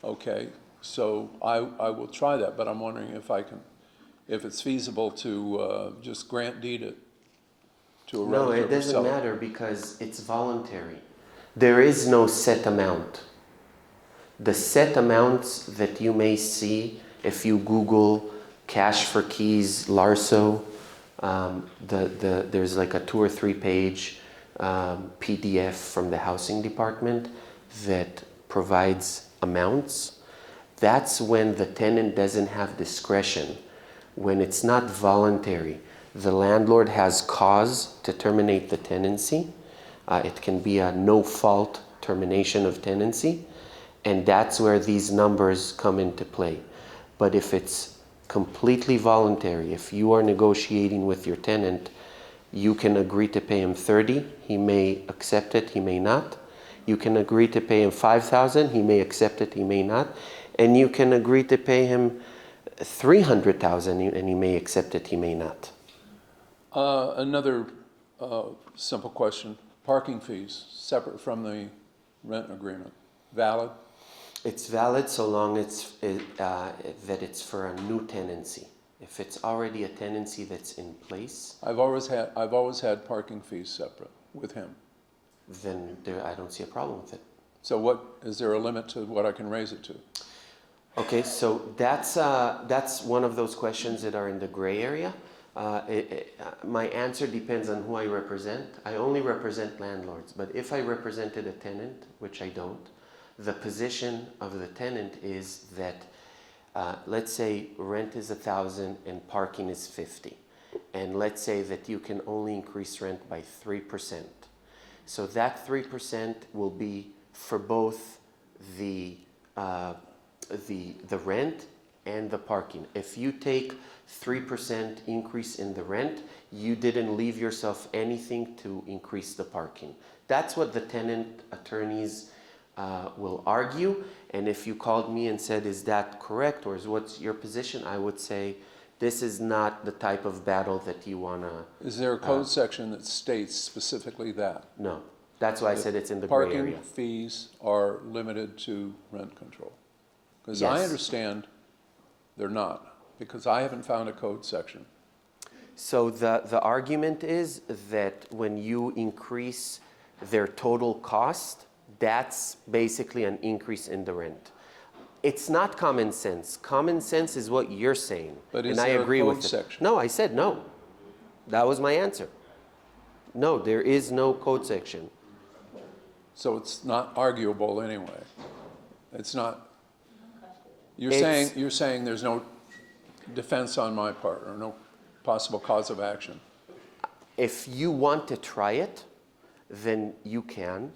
Okay, so I will try that, but I'm wondering if it's feasible to just grant deed it to a No, relative it or doesn't sell it. matter because it's voluntary. There is no set amount. The set amounts that you may see if you Google cash for keys, LARSO, there's like a 2 or 3 page PDF from the housing department that provides amounts. That's when the tenant doesn't have discretion. When it's not voluntary, the landlord has cause to terminate the tenancy. It can be a no-fault termination of tenancy, and that's where these numbers come into play. But if it's completely voluntary, if you are negotiating with your tenant, you can agree to pay him $30,000, he may accept it, he may not. You can agree to pay him $5,000, he may accept it, he may not. And you can agree to pay him $300,000 and he may accept it, he may not. Another simple question. Parking fees, separate from the rent agreement, valid? It's valid so long that it's for a new tenancy. If it's already a tenancy that's in place, I've always had parking fees separate with him. then I don't see a problem with it. So is there a limit to what I can raise it to? Okay, so that's one of those questions that are in the gray area. My answer depends on who I represent. I only represent landlords, but if I represented a tenant, which I don't, the position of the tenant is that, let's say rent is $1,000 and parking is $50. And let's say that you can only increase rent by 3%. So that 3% will be for both the rent and the parking. If you take 3% increase in the rent, you didn't leave yourself anything to increase the parking. That's what the tenant attorneys will argue. And if you called me and said, is that correct, or what's your position, I would say this is not the type of battle that you want to... Is there a code section that states specifically that? No. That's why I said it's in the gray area. Parking fees are limited to rent control. Because Yes. I understand they're not, because I haven't found a code section. So the argument is that when you increase their total cost, that's basically an increase in the rent. It's not common sense. Common sense is what you're saying. But is and I there a agree code with it. section? No, I said no. That was my answer. No, there is no code section. So it's not arguable anyway. It's not. You're saying there's no defense on my part, or no possible cause of action. If you want to try it, then you can.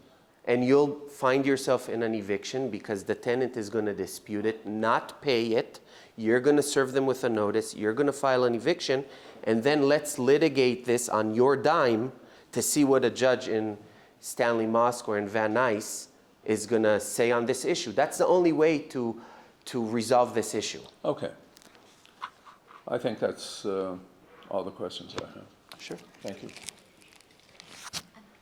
And you'll find yourself in an eviction because the tenant is going to dispute it, not pay it. You're going to serve them with a notice. You're going to file an eviction. And then let's litigate this on your dime to see what a judge in Stanley Mosque or in Van Nuys is going to say on this issue. That's the only way to resolve this issue. Okay. I think that's all the questions I have. Sure. Thank you.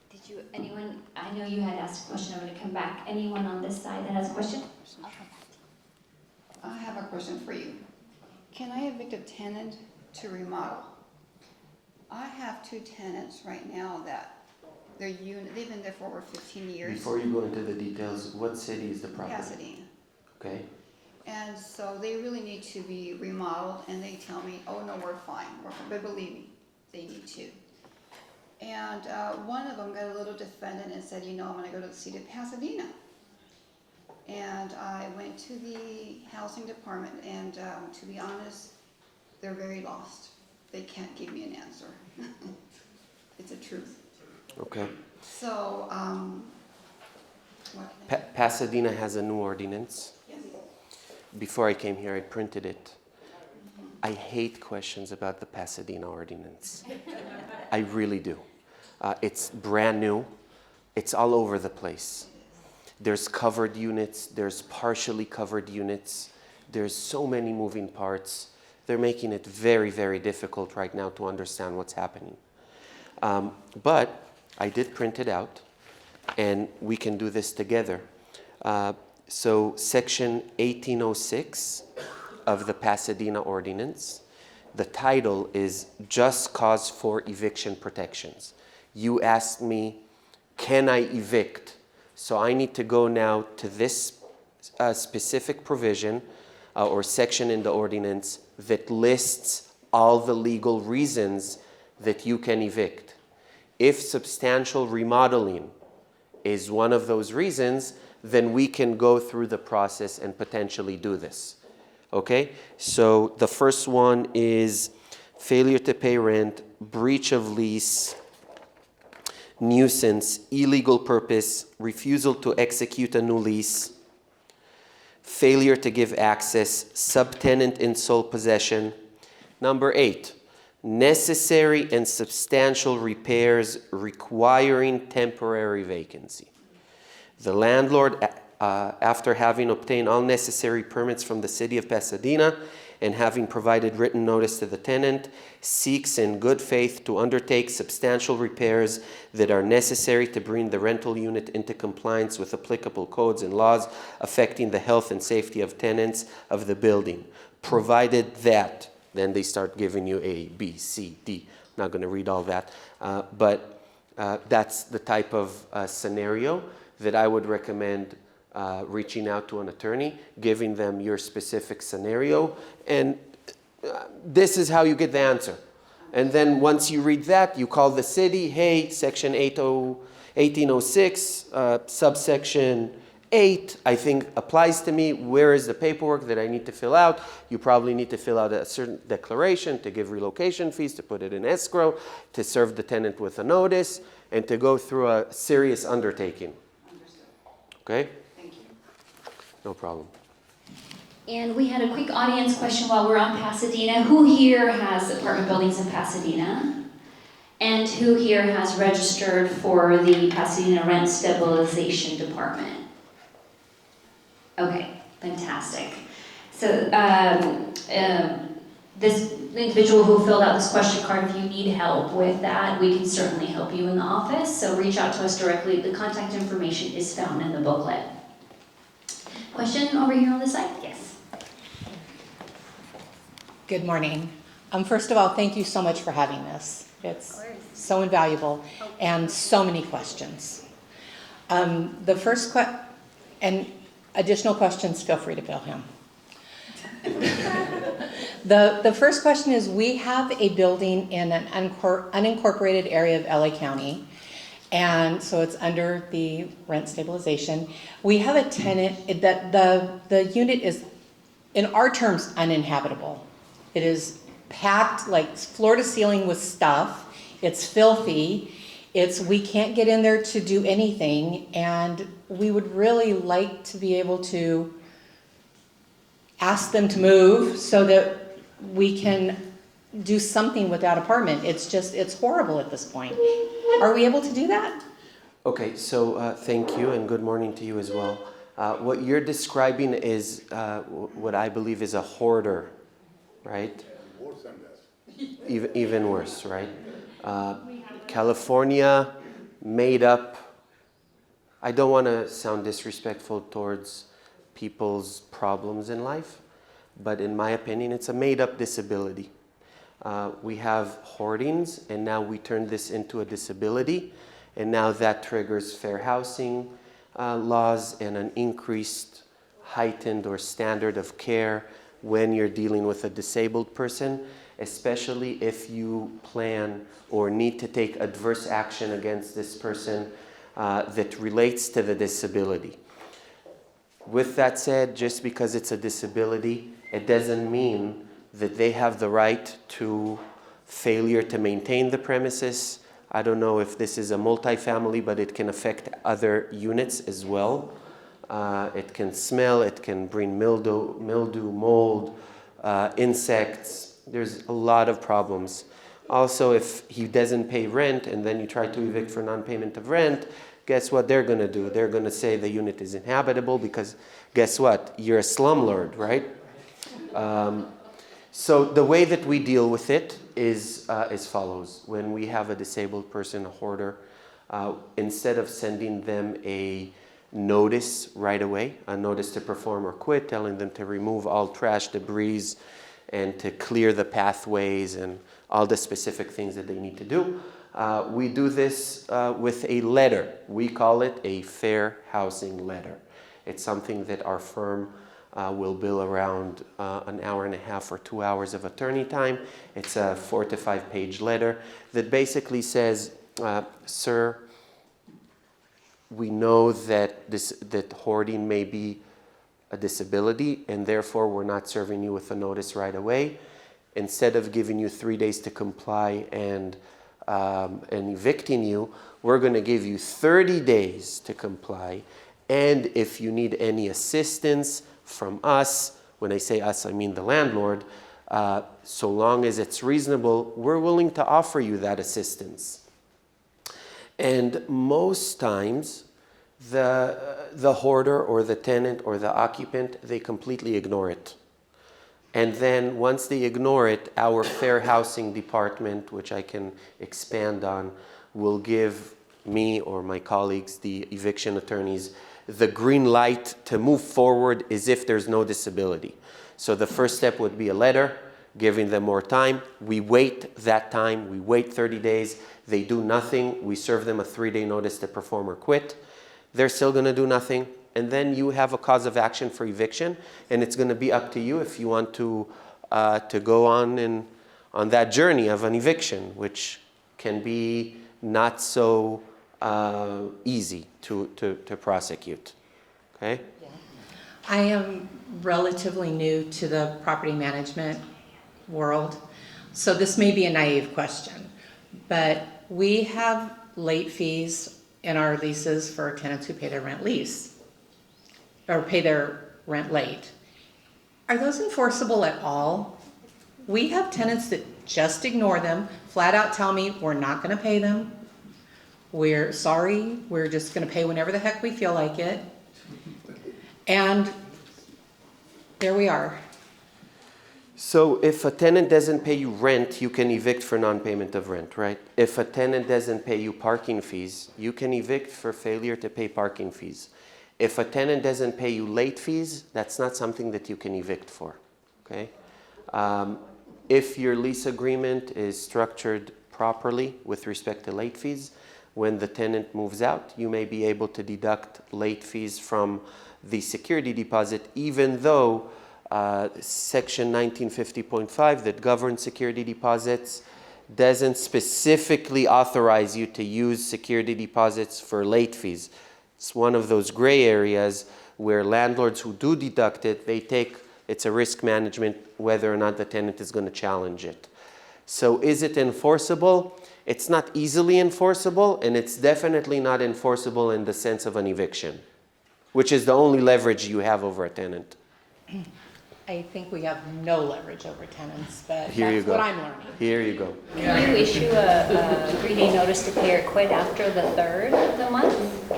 Did you, anyone, I know you had asked a question, I'm going to come back. Anyone on this side that has a question? I have a question for you. Can I evict a tenant to remodel? I have 2 tenants right now that their unit, they've been there for over 15 years. Before you go into the details, what city is the property? Pasadena. Okay. And so they really need to be remodeled, and they tell me, oh no, we're fine, but believe me, they need to. And one of them got a little defendant and said, you know, I'm gonna go to the city of Pasadena. And I went to the housing department, and to be honest, they're very lost. They can't give me an answer. It's a truth. Okay. So, Pasadena has a new ordinance. yes. Before I came here, I printed it. I hate questions about the Pasadena ordinance. I really do. It's brand new. It's all over the place. There's covered units. There's partially covered units. There's so many moving parts. They're making it very, very difficult right now to understand what's happening. But I did print it out, and we can do this together. So Section 1806 of the Pasadena Ordinance, the title is Just Cause for Eviction Protections. You asked me, can I evict? So I need to go now to this specific provision or section in the ordinance that lists all the legal reasons that you can evict. If substantial remodeling is one of those reasons, then we can go through the process and potentially do this. Okay? So the first one is failure to pay rent, breach of lease, nuisance, illegal purpose, refusal to execute a new lease, failure to give access, subtenant in sole possession. Number 8, necessary and substantial repairs requiring temporary vacancy. The landlord, after having obtained all necessary permits from the city of Pasadena and having provided written notice to the tenant, seeks in good faith to undertake substantial repairs that are necessary to bring the rental unit into compliance with applicable codes and laws affecting the health and safety of tenants of the building, provided that, then they start giving you A, B, C, D. I'm not going to read all that, but that's the type of scenario that I would recommend reaching out to an attorney, giving them your specific scenario, and this is how you get the answer. And then once you read that, you call the city, hey, section 1806, subsection 8, I think applies to me. Where is the paperwork that I need to fill out? You probably need to fill out a certain declaration to give relocation fees, to put it in escrow, to serve the tenant with a notice, and to go through a serious undertaking. Okay? Thank you. No problem. And we had a quick audience question while we're on Pasadena. Who here has apartment buildings in Pasadena? And who here has registered for the Pasadena Rent Stabilization Department? Okay, fantastic. So this individual who filled out this question card, if you need help with that, we can certainly help you in the office. So reach out to us directly. The contact information is found in the booklet. Question over here on the side? Yes. Good morning. First of all, thank you so much for having this. It's so invaluable and so many questions. The first and additional questions, feel free to bill him. The first question is, we have a building in an unincorporated area of LA County, and so it's under the rent stabilization. We have a tenant that the unit is, in our terms, uninhabitable. It is packed like floor to ceiling with stuff. It's filthy. We can't get in there to do anything, and we would really like to be able to ask them to move so that we can do something with that apartment. It's horrible at this point. Are we able to do that? Okay, so thank you and good morning to you as well. What you're describing is what I believe is a hoarder, right? Worse than that. Even worse, right? California made up, I don't want to sound disrespectful towards people's problems in life, but in my opinion, it's a made up disability. We have hoardings, and now we turn this into a disability, and now that triggers fair housing laws and an increased heightened or standard of care when you're dealing with a disabled person, especially if you plan or need to take adverse action against this person that relates to the disability. With that said, just because it's a disability, it doesn't mean that they have the right to failure to maintain the premises. I don't know if this is a multifamily, but it can affect other units as well. It can smell, it can bring mildew, mold, insects. There's a lot of problems. Also, if he doesn't pay rent and then you try to evict for non-payment of rent, guess what they're going to do? They're going to say the unit is inhabitable because guess what? You're a slumlord, right? So the way that we deal with it is as follows. When we have a disabled person, a hoarder, instead of sending them a notice right away, a notice to perform or quit, telling them to remove all trash, debris, and to clear the pathways and all the specific things that they need to do, we do this with a letter. We call it a fair housing letter. It's something that our firm will bill around an hour and a half or 2 hours of attorney time. It's a 4 to 5 page letter that basically says, sir, we know that that hoarding may be a disability and therefore we're not serving you with a notice right away. Instead of giving you 3 days to comply and evicting you, we're going to give you 30 days to comply. And if you need any assistance from us, when I say us, I mean the landlord, so long as it's reasonable, we're willing to offer you that assistance. And most times, the hoarder or the tenant or the occupant, they completely ignore it. And then once they ignore it, our fair housing department, which I can expand on, will give me or my colleagues, the eviction attorneys, the green light to move forward as if there's no disability. So the first step would be a letter, giving them more time. We wait that time, we wait 30 days, they do nothing, we serve them a 3-day notice to perform or quit. They're still gonna do nothing, and then you have a cause of action for eviction, and it's gonna be up to you if you want to go on that journey of an eviction, which can be not so easy to prosecute, okay? Yeah. I am relatively new to the property management world, so this may be a naive question, but we have late fees in our leases for tenants who pay their rent lease, or pay their rent late. Are those enforceable at all? We have tenants that just ignore them, flat out tell me, we're not gonna pay them. We're sorry, we're just gonna pay whenever the heck we feel like it. And there we are. So if a tenant doesn't pay you rent, you can evict for non-payment of rent, right? If a tenant doesn't pay you parking fees, you can evict for failure to pay parking fees. If a tenant doesn't pay you late fees, that's not something that you can evict for, okay? If your lease agreement is structured properly with respect to late fees, when the tenant moves out, you may be able to deduct late fees from the security deposit, even though Section 1950.5 that governs security deposits doesn't specifically authorize you to use security deposits for late fees. It's one of those gray areas where landlords who do deduct it, it's a risk management whether or not the tenant is going to challenge it. So is it enforceable? It's not easily enforceable, and it's definitely not enforceable in the sense of an eviction, which is the only leverage you have over a tenant. I think we have no leverage over tenants, but Here you that's go. what I'm learning. Here you go. Can you issue a 3-day notice to pay or quit after the 3rd of the month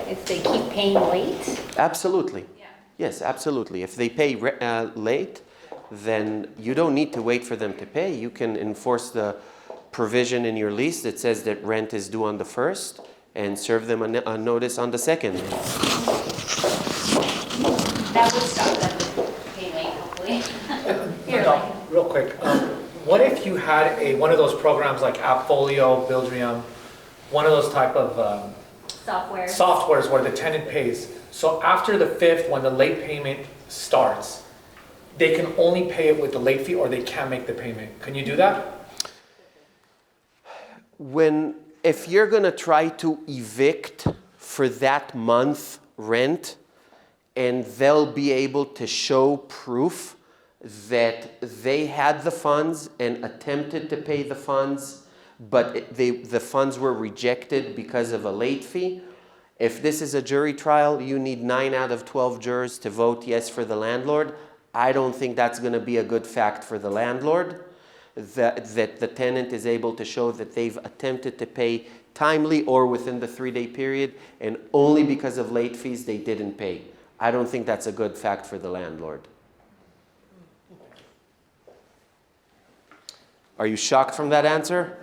if they keep paying late? Absolutely. Yeah. Yes, absolutely. If they pay late, then you don't need to wait for them to pay. You can enforce the provision in your lease that says that rent is due on the 1st and serve them a notice on the 2nd. That would stop them paying late, hopefully. Here, No, real quick. What if you had one of those programs like Appfolio, Buildrium, one of those type of software. softwares where the tenant pays. So after the 5th, when the late payment starts, they can only pay it with the late fee or they can't make the payment. Can you do that? If you're gonna try to evict for that month rent, and they'll be able to show proof that they had the funds and attempted to pay the funds, but the funds were rejected because of a late fee. If this is a jury trial, you need 9 out of 12 jurors to vote yes for the landlord. I don't think that's going to be a good fact for the landlord, that the tenant is able to show that they've attempted to pay timely or within the 3-day period, and only because of late fees they didn't pay. I don't think that's a good fact for the landlord. Are you shocked from that answer?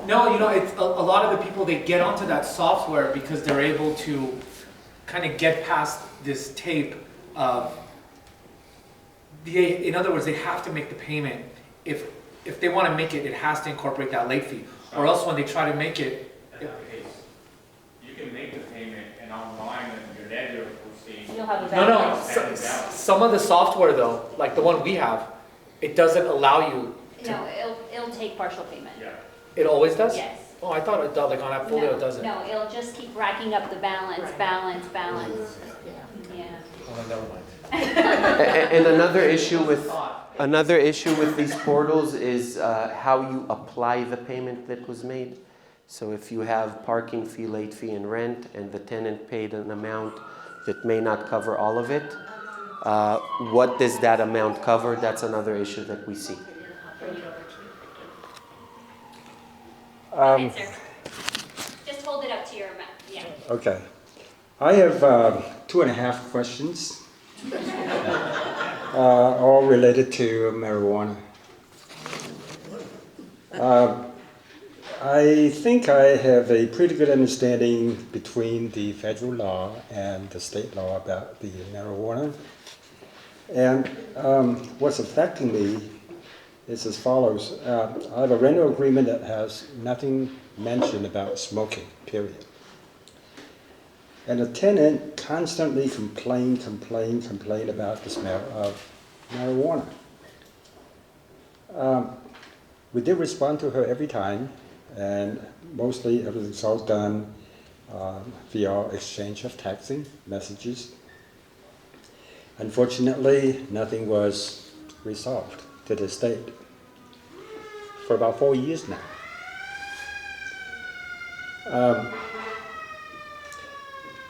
No, it's a lot of the people, they get onto that software because they're able to kind of get past this tape of, in other words, they have to make the payment. If they want to make it, it has to incorporate that late fee. Or else when they try to make it, You can make the payment and online and your ledger will see. You'll have a no, some of the software though, like the one we have, it doesn't allow you to. No, it'll take partial payment. Yeah. It always does? Yes. Oh, I thought it does, like on Appfolio it doesn't. No, it'll just keep racking up the balance. Yeah. Oh, never mind. And another issue with these portals is how you apply the payment that was made. So if you have parking fee, late fee, and rent, and the tenant paid an amount that may not cover all of it, what does that amount cover? That's another issue that we see. Sir. Just hold it up to your mouth. Yeah. Okay. I have 2.5 questions, all related to marijuana. I think I have a pretty good understanding between the federal law and the state law about the marijuana. And what's affecting me is as follows. I have a rental agreement that has nothing mentioned about smoking, period. And the tenant constantly complain about the smell of marijuana. We did respond to her every time, and mostly everything's all done via exchange of texting messages. Unfortunately, nothing was resolved to this date for about 4 years now.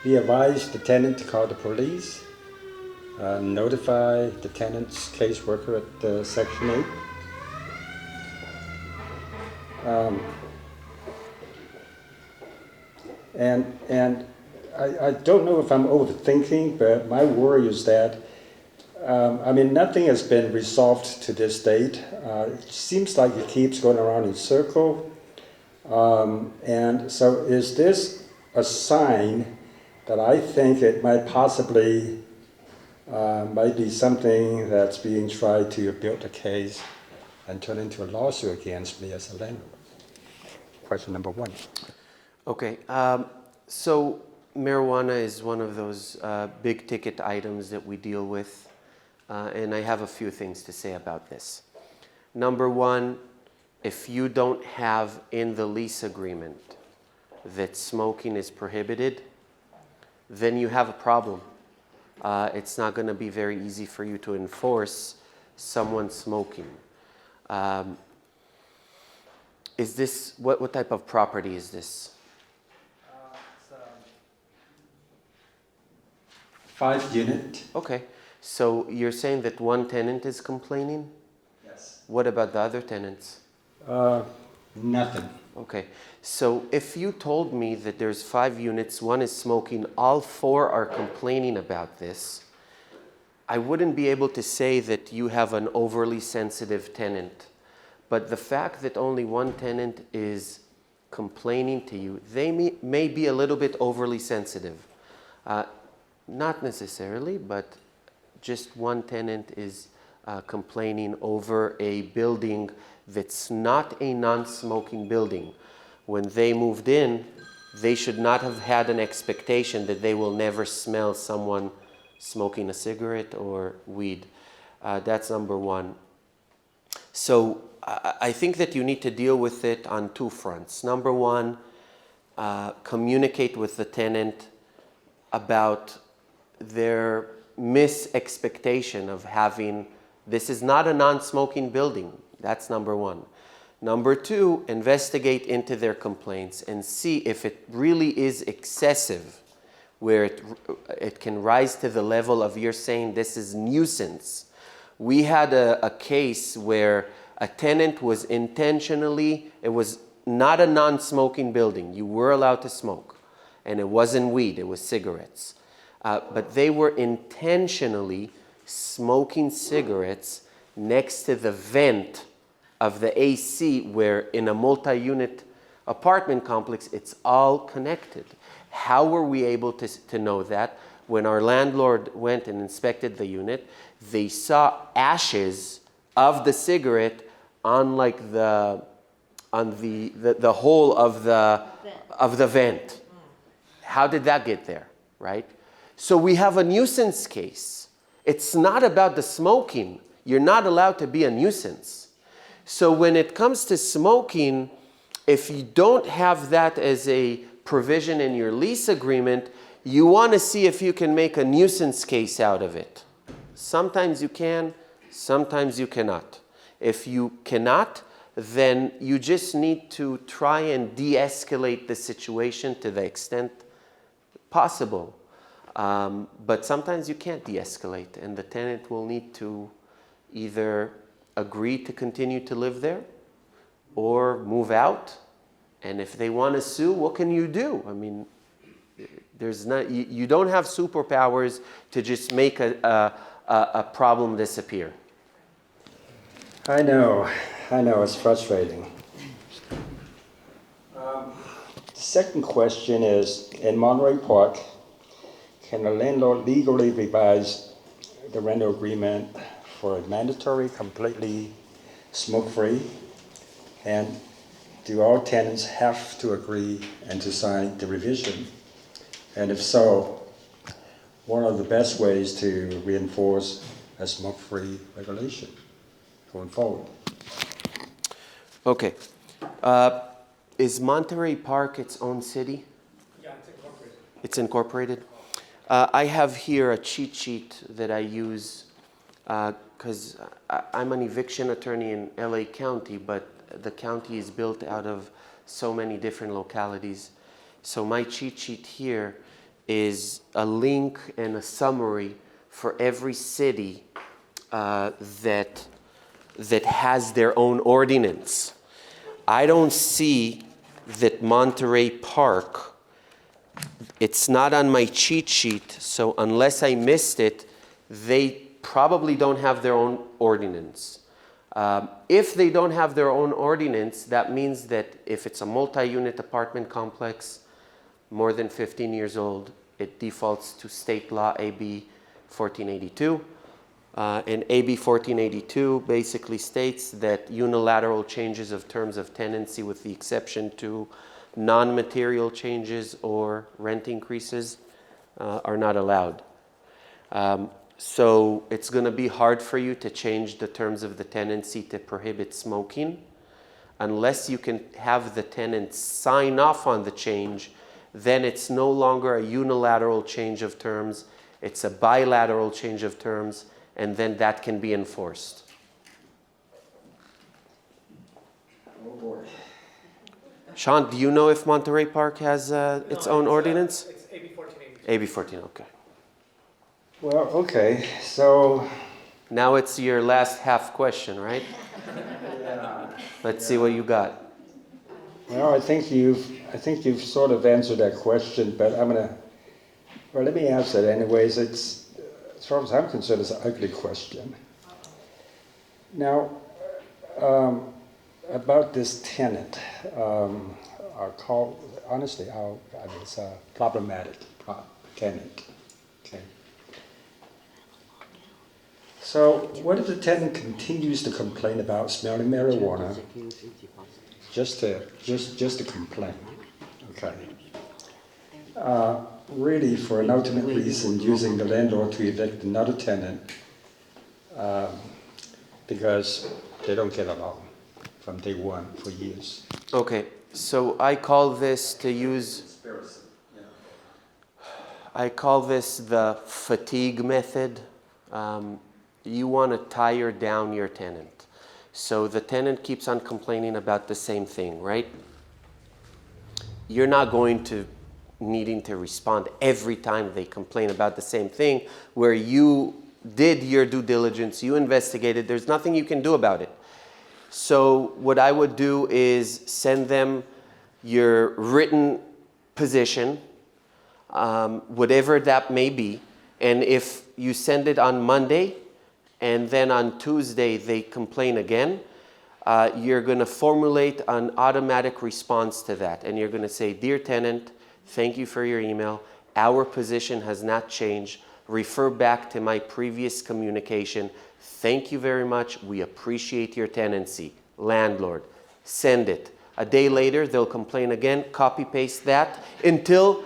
We advised the tenant to call the police, notify the tenant's caseworker at Section 8. And I don't know if I'm overthinking, but my worry is that, nothing has been resolved to this date. It seems like it keeps going around in circle. And so is this a sign that I think it might possibly might be something that's being tried to build a case and turn into a lawsuit against me as a landlord? Question number 1. Okay, so marijuana is one of those big ticket items that we deal with, and I have a few things to say about this. Number 1, if you don't have in the lease agreement that smoking is prohibited, then you have a problem. It's not going to be very easy for you to enforce someone smoking. Is this, what type of property is this? It's 5 unit. Okay, So you're saying that one tenant is complaining? Yes. What about the other tenants? Nothing. Okay, so if you told me that there's 5 units, one is smoking, all 4 are complaining about this, I wouldn't be able to say that you have an overly sensitive tenant. But the fact that only one tenant is complaining to you, they may be a little bit overly sensitive. Not necessarily, but just one tenant is complaining over a building that's not a non-smoking building. When they moved in, they should not have had an expectation that they will never smell someone smoking a cigarette or weed. That's number one. So I think that you need to deal with it on 2 fronts. Number one, communicate with the tenant about their mis-expectation of having, this is not a non-smoking building. That's number one. Number two, investigate into their complaints and see if it really is excessive, where it can rise to the level of you're saying this is nuisance. We had a case where a tenant was intentionally, it was not a non-smoking building. You were allowed to smoke. And it wasn't weed, it was cigarettes. But they were intentionally smoking cigarettes next to the vent of the AC, where in a multi-unit apartment complex, it's all connected. How were we able to know that? When our landlord went and inspected the unit, they saw ashes of the cigarette on like the hole of the vent. How did that get there, right? So we have a nuisance case. It's not about the smoking. You're not allowed to be a nuisance. So when it comes to smoking, if you don't have that as a provision in your lease agreement, you want to see if you can make a nuisance case out of it. Sometimes you can, sometimes you cannot. If you cannot, then you just need to try and de-escalate the situation to the extent possible. But sometimes you can't de-escalate, and the tenant will need to either agree to continue to live there or move out. And if they want to sue, what can you do? I mean, you don't have superpowers to just make a problem disappear. I know, it's frustrating. The second question is, in Monterey Park, can a landlord legally revise the rental agreement for a mandatory, completely smoke-free? And do all tenants have to agree and to sign the revision? And if so, what are the best ways to reinforce a smoke-free regulation going forward? Okay. Is Monterey Park its own city? Yeah, it's incorporated. It's incorporated? I have here a cheat sheet that I use because I'm an eviction attorney in LA County, but the county is built out of so many different localities. So my cheat sheet here is a link and a summary for every city that has their own ordinance. I don't see that Monterey Park, it's not on my cheat sheet, so unless I missed it, they probably don't have their own ordinance. If they don't have their own ordinance, that means that if it's a multi-unit apartment complex, more than 15 years old, it defaults to state law AB 1482. And AB 1482 basically states that unilateral changes of terms of tenancy, with the exception to non-material changes or rent increases, are not allowed. So it's going to be hard for you to change the terms of the tenancy to prohibit smoking unless you can have the tenant sign off on the change. Then it's no longer a unilateral change of terms, it's a bilateral change of terms, and then that can be enforced. Oh boy. Shant, do you know if Monterey Park has its own ordinance? It's AB 1482. AB 14, okay. Well, okay, so Now it's your last half question, right? Let's see what you got. well, I think you've sort of answered that question, but let me answer it anyways. It's, as far as I'm concerned, it's an ugly question. Now, about this tenant, it's a problematic tenant. Okay. So, what if the tenant continues to complain about smelling marijuana? Just to complain, okay. Really, for an ultimate reason, using the landlord to evict another tenant because they don't get along from day one for years. Okay, so I call this the fatigue method. You want to tire down your tenant. So the tenant keeps on complaining about the same thing, right? You're not going to needing to respond every time they complain about the same thing, where you did your due diligence, you investigated, there's nothing you can do about it. So what I would do is send them your written position, whatever that may be, and if you send it on Monday, and then on Tuesday they complain again, you're going to formulate an automatic response to that. And you're going to say, "Dear tenant, thank you for your email. Our position has not changed. Refer back to my previous communication. Thank you very much. We appreciate your tenancy. Landlord." Send it. A day later, they'll complain again. Copy paste that until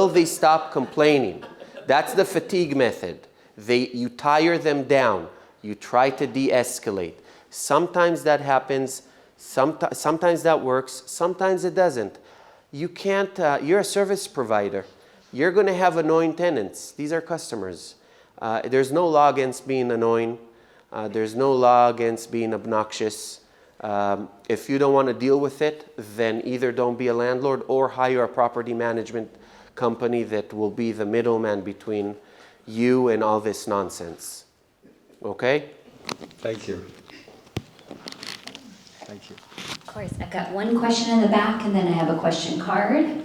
they stop complaining. That's the fatigue method. You tire them down. You try to de-escalate. Sometimes that happens. Sometimes that works. Sometimes it doesn't. You can't. You're a service provider. You're going to have annoying tenants. These are customers. There's no law against being annoying. There's no law against being obnoxious. If you don't want to deal with it, then either don't be a landlord or hire a property management company that will be the middleman between you and all this nonsense. Okay? Thank you. Thank you. Of course, I've got one question in the back and then I have a question card.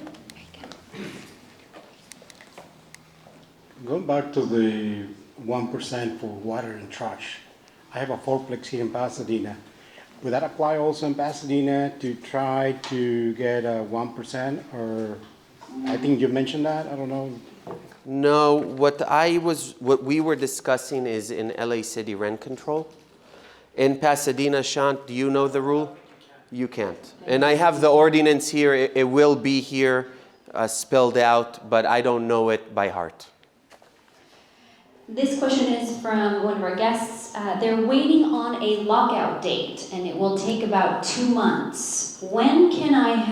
Going back to the 1% for water and trash, I have a fourplex here in Pasadena. Would that apply also in Pasadena to try to get a 1%? Or I think you mentioned that. I don't know. No, what we were discussing is in LA City rent control. In Pasadena, Shant, do you know the rule? You can't. And I have the ordinance here. It will be here spelled out, but I don't know it by heart. This question is from one of our guests. They're waiting on a lockout date, and it will take about 2 months. When can I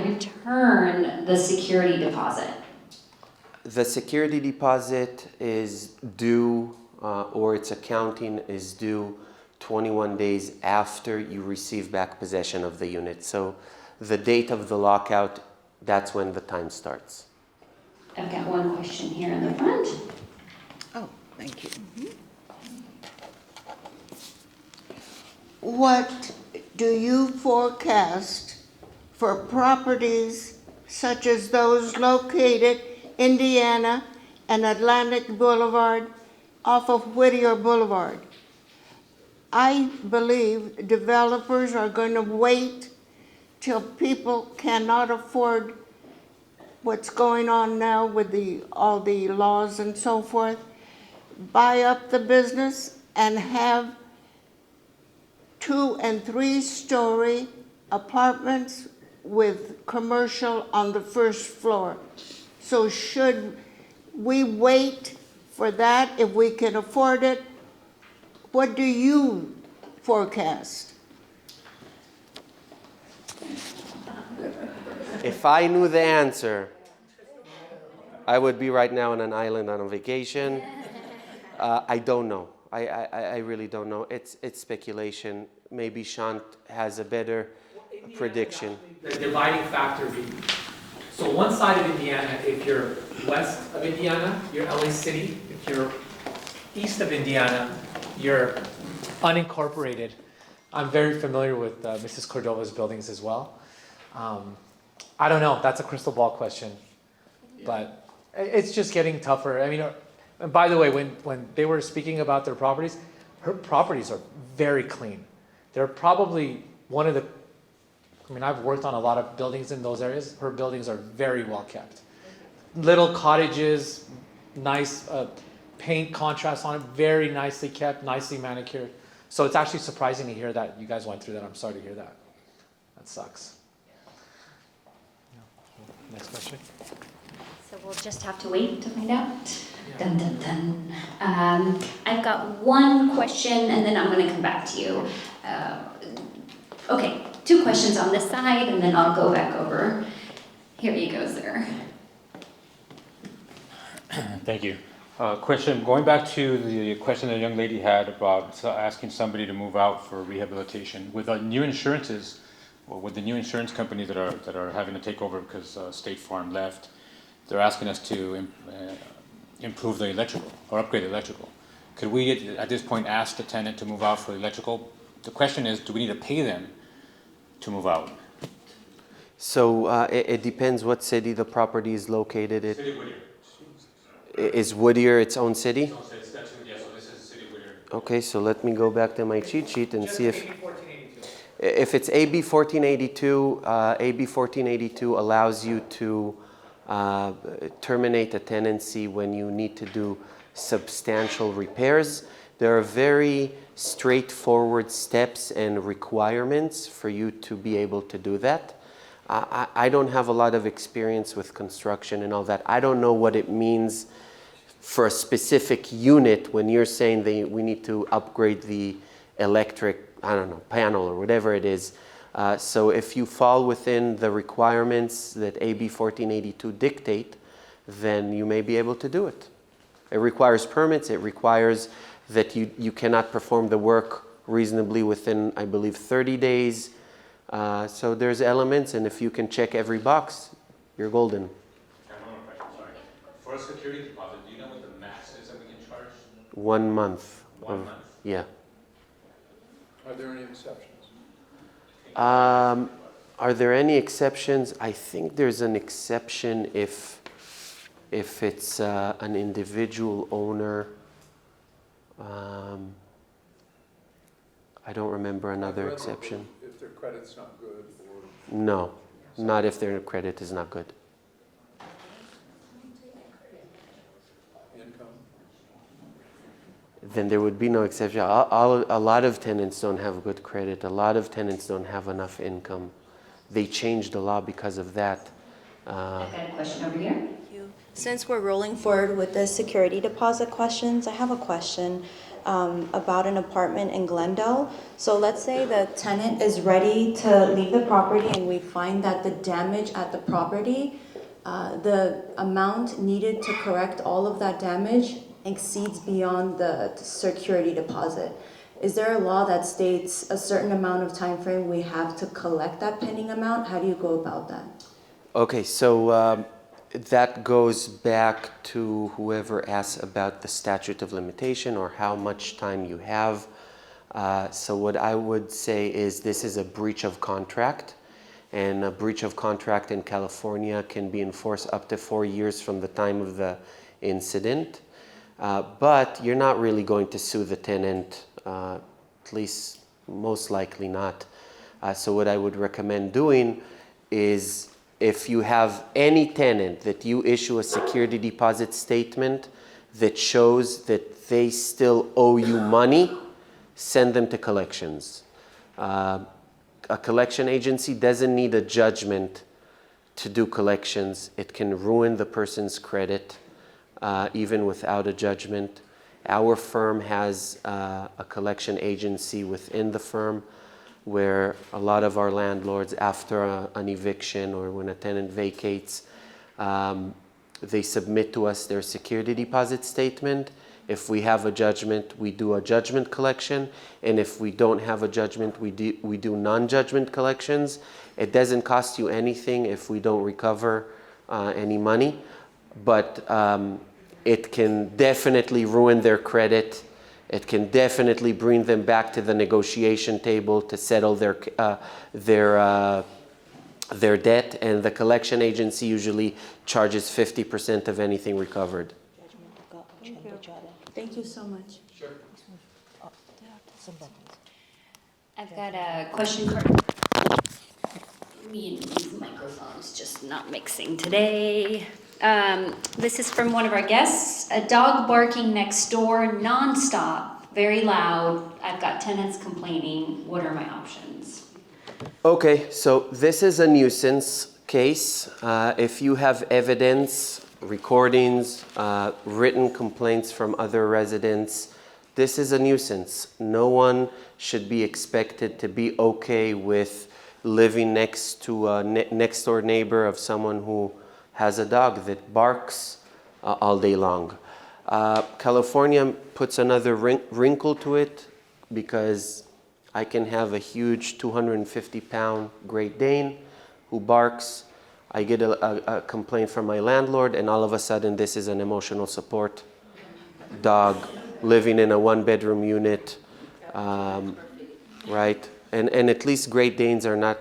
return the security deposit? The security deposit is due, or its accounting is due 21 days after you receive back possession of the unit. So the date of the lockout, that's when the time starts. I've got one question here in the front. Oh, thank you. What do you forecast for properties such as those located Indiana and Atlantic Boulevard off of Whittier Boulevard? I believe developers are going to wait till people cannot afford what's going on now with all the laws and so forth, buy up the business and have 2- and 3-story apartments with commercial on the first floor. So should we wait for that if we can afford it? What do you forecast? If I knew the answer, I would be right now on an island on a vacation. I don't know. I really don't know. It's speculation. Maybe Shant has a better prediction. The dividing factor So one side of Indiana, if you're west of Indiana, you're LA City. If you're east of Indiana, you're unincorporated. I'm very familiar with Mrs. Cordova's buildings as well. I don't know, that's a crystal ball question, but it's just getting tougher. I mean, and by the way, when they were speaking about their properties, her properties are very clean. They're probably one of the, I mean, I've worked on a lot of buildings in those areas. Her buildings are very well kept. Little cottages, nice paint contrast on it, very nicely kept, nicely manicured. So it's actually surprising to hear that you guys went through that. I'm sorry to hear that. That sucks. Next question. So we'll just have to wait to find out. Dun, dun, dun. I've got one question and then I'm going to come back to you. Okay, 2 questions on this side and then I'll go back over. Here you go, sir. Thank you. Question, going back to the question the young lady had about asking somebody to move out for rehabilitation. With new insurances, or with the new insurance companies that are having to take over because State Farm left, they're asking us to improve the electrical or upgrade the electrical. Could we at this point ask the tenant to move out for electrical? The question is, do we need to pay them to move out? So it depends what city the property is located in. City of Whittier. Is Whittier its own city? Its own city. Statute, yeah, so this is City of Whittier. Okay, so let me go back to my cheat sheet and see if it's AB 1482. AB 1482 allows you to terminate a tenancy when you need to do substantial repairs. There are very straightforward steps and requirements for you to be able to do that. I don't have a lot of experience with construction and all that. I don't know what it means for a specific unit when you're saying we need to upgrade the electric, I don't know, panel or whatever it is. So if you fall within the requirements that AB 1482 dictate, then you may be able to do it. It requires permits. It requires that you cannot perform the work reasonably within, I believe, 30 days. So there's elements, and if you can check every box, you're golden. Sorry. For a security deposit, do you know what the max is that we can charge? 1 month. 1 month? Yeah. Are there any exceptions? Are there any exceptions? I think there's an exception if it's an individual owner. I don't remember another exception. If their credit's not good or... No, not if their credit is not good. Income? Then there would be no exception. A lot of tenants don't have good credit. A lot of tenants don't have enough income. They changed the law because of that. I've got a question over here. Since we're rolling forward with the security deposit questions, I have a question about an apartment in Glendale. So let's say the tenant is ready to leave the property and we find that the damage at the property, the amount needed to correct all of that damage exceeds beyond the security deposit. Is there a law that states a certain amount of time frame we have to collect that pending amount? How do you go about that? Okay, so that goes back to whoever asked about the statute of limitation or how much time you have. So what I would say is this is a breach of contract, and a breach of contract in California can be enforced up to 4 years from the time of the incident. But you're not really going to sue the tenant, at least most likely not. So what I would recommend doing is, if you have any tenant that you issue a security deposit statement that shows that they still owe you money, send them to collections. A collection agency doesn't need a judgment to do collections. It can ruin the person's credit even without a judgment. Our firm has a collection agency within the firm where a lot of our landlords, after an eviction or when a tenant vacates, they submit to us their security deposit statement. If we have a judgment, we do a judgment collection. And if we don't have a judgment, we do non-judgment collections. It doesn't cost you anything if we don't recover any money, but it can definitely ruin their credit. It can definitely bring them back to the negotiation table to settle their debt, and the collection agency usually charges 50% of anything recovered. Thank you so much. Sure. I've got a question card. Me and these microphones just not mixing today. This is from one of our guests. A dog barking next door nonstop, very loud. I've got tenants complaining. What are my options? Okay, so this is a nuisance case. If you have evidence, recordings, written complaints from other residents, this is a nuisance. No one should be expected to be okay with living next to a next door neighbor of someone who has a dog that barks all day long. California puts another wrinkle to it, because I can have a huge 250-pound Great Dane who barks. I get a complaint from my landlord, and all of a sudden this is an emotional support dog living in a one-bedroom unit, right? And at least Great Danes are not,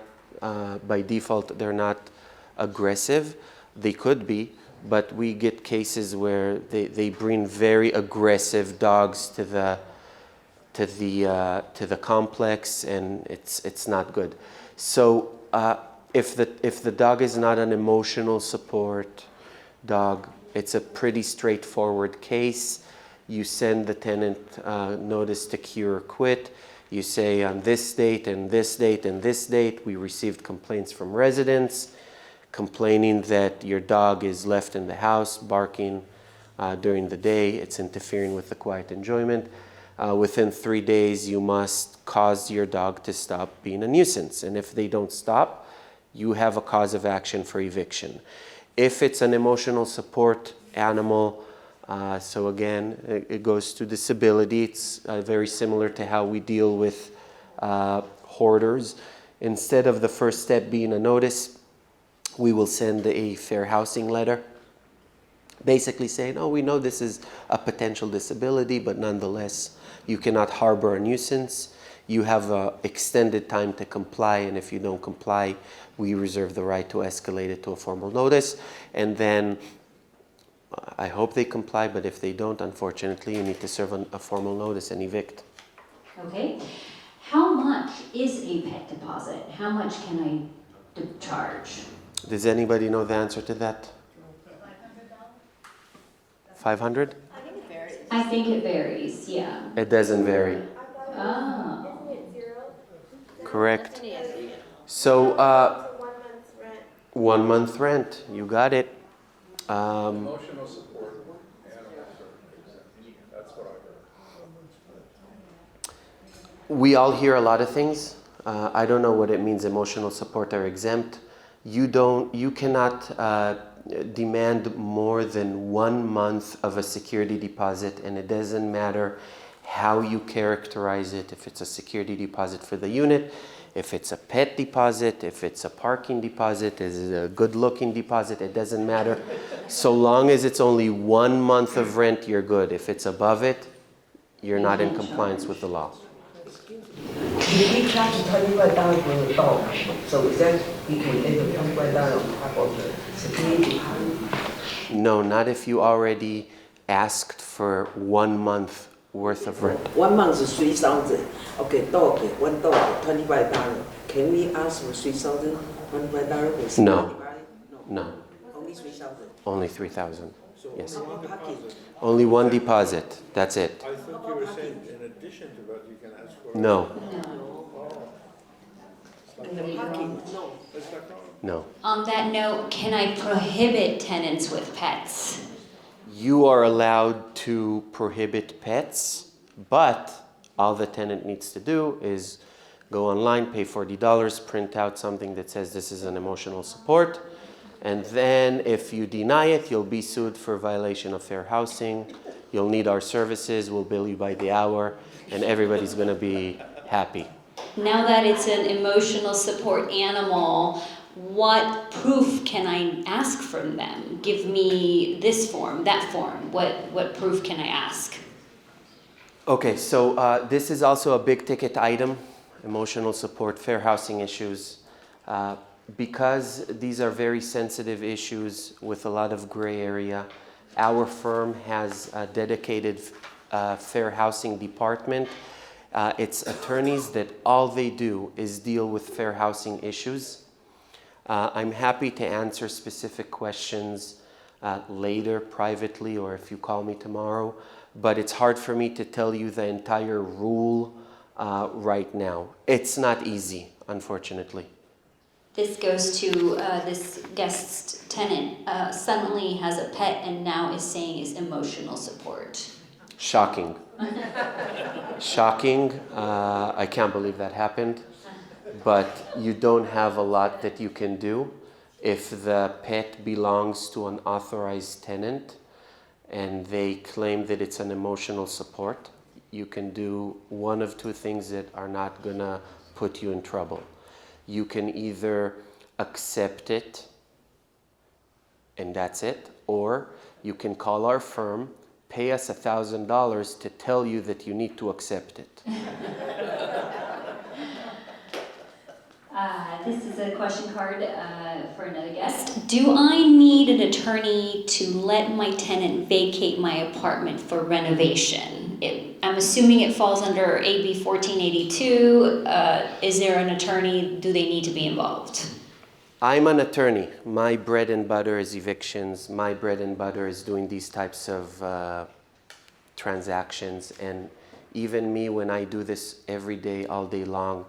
by default, they're not aggressive. They could be, but we get cases where they bring very aggressive dogs to the complex, and it's not good. So if the dog is not an emotional support dog, it's a pretty straightforward case. You send the tenant notice to cure or quit. You say, on this date and this date and this date, we received complaints from residents complaining that your dog is left in the house barking during the day. It's interfering with the quiet enjoyment. Within 3 days, you must cause your dog to stop being a nuisance. And if they don't stop, you have a cause of action for eviction. If it's an emotional support animal, so again, it goes to disability. It's very similar to how we deal with hoarders. Instead of the first step being a notice, we will send a fair housing letter, basically saying, oh, we know this is a potential disability, but nonetheless, you cannot harbor a nuisance. You have extended time to comply, and if you don't comply, we reserve the right to escalate it to a formal notice. And then I hope they comply, but if they don't, unfortunately, you need to serve a formal notice and evict. Okay. How much is a pet deposit? How much can I charge? Does anybody know the answer to that? $500? I think it varies, yeah. It doesn't vary. Oh. Correct. So 1 month rent, you got it. Emotional support animals are exempt. That's what I heard. We all hear a lot of things. I don't know what it means, emotional support are exempt. You cannot demand more than 1 month of a security deposit, and it doesn't matter how you characterize it, if it's a security deposit for the unit, if it's a pet deposit, if it's a parking deposit, is it a good-looking deposit, it doesn't matter. So long as it's only 1 month of rent, you're good. If it's above it, you're not in compliance with the law. Did we charge $25 for the dog? So is that equivalent to $25 on top of the security deposit? No, not if you already asked for 1 month worth of rent. 1 month is 3,000. Okay, dog, one dog, $25. Can we ask for $3,000, $25 for No. No. Only 3,000. Only 3,000. Yes. Parking. Only one deposit. That's it. I thought you were saying in addition to that, you can ask for... No. And the parking, no. No. On that note, can I prohibit tenants with pets? You are allowed to prohibit pets, but all the tenant needs to do is go online, pay $40, print out something that says this is an emotional support, and then if you deny it, you'll be sued for violation of fair housing. You'll need our services, we'll bill you by the hour, and everybody's going to be happy. Now that it's an emotional support animal, what proof can I ask from them? Give me this form, that form. What proof can I ask? Okay, so this is also a big ticket item, emotional support, fair housing issues. Because these are very sensitive issues with a lot of gray area, our firm has a dedicated fair housing department. It's attorneys that all they do is deal with fair housing issues. I'm happy to answer specific questions later privately or if you call me tomorrow, but it's hard for me to tell you the entire rule right now. It's not easy, unfortunately. This goes to this guest tenant suddenly has a pet and now is saying is emotional support. Shocking. Shocking. I can't believe that happened. But you don't have a lot that you can do. If the pet belongs to an authorized tenant and they claim that it's an emotional support, you can do one of two things that are not gonna put you in trouble. You can either accept it and that's it, or you can call our firm, pay us $1,000 to tell you that you need to accept it. This is a question card for another guest. Do I need an attorney to let my tenant vacate my apartment for renovation? I'm assuming it falls under AB 1482. Is there an attorney? Do they need to be involved? I'm an attorney. My bread and butter is evictions. My bread and butter is doing these types of transactions. And even me, when I do this every day, all day long,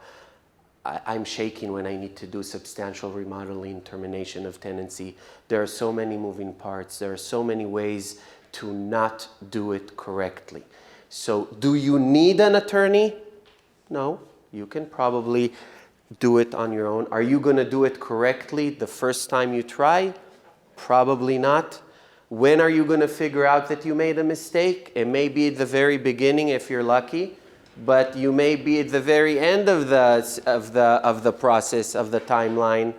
I'm shaking when I need to do substantial remodeling, termination of tenancy. There are so many moving parts. There are so many ways to not do it correctly. So do you need an attorney? No, you can probably do it on your own. Are you going to do it correctly the first time you try? Probably not. When are you going to figure out that you made a mistake? It may be at the very beginning if you're lucky, but you may be at the very end of the process, of the timeline,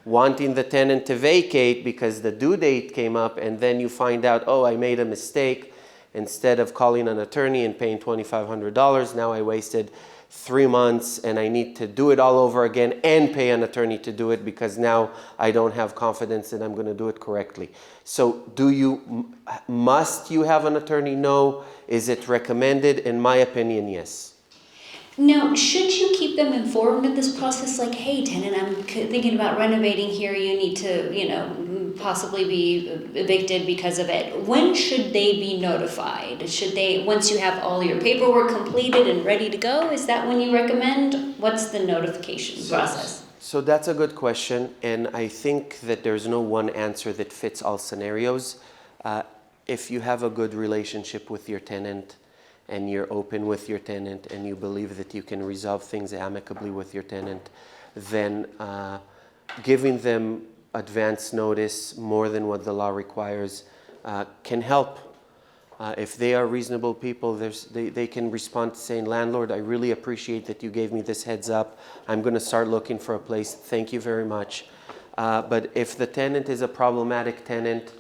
wanting the tenant to vacate because the due date came up, and then you find out, oh, I made a mistake. Instead of calling an attorney and paying $2,500, now I wasted 3 months and I need to do it all over again and pay an attorney to do it because now I don't have confidence that I'm going to do it correctly. So must you have an attorney? No. Is it recommended? In my opinion, yes. Now, should you keep them informed of this process? Like, hey, tenant, I'm thinking about renovating here. You need to, possibly be evicted because of it. When should they be notified? Should they, once you have all your paperwork completed and ready to go, is that when you recommend? What's the notification process? So that's a good question, and I think that there's no one answer that fits all scenarios. If you have a good relationship with your tenant, and you're open with your tenant and you believe that you can resolve things amicably with your tenant, then giving them advance notice more than what the law requires can help. If they are reasonable people, they can respond to saying, landlord, I really appreciate that you gave me this heads up. I'm going to start looking for a place. Thank you very much. But if the tenant is a problematic tenant,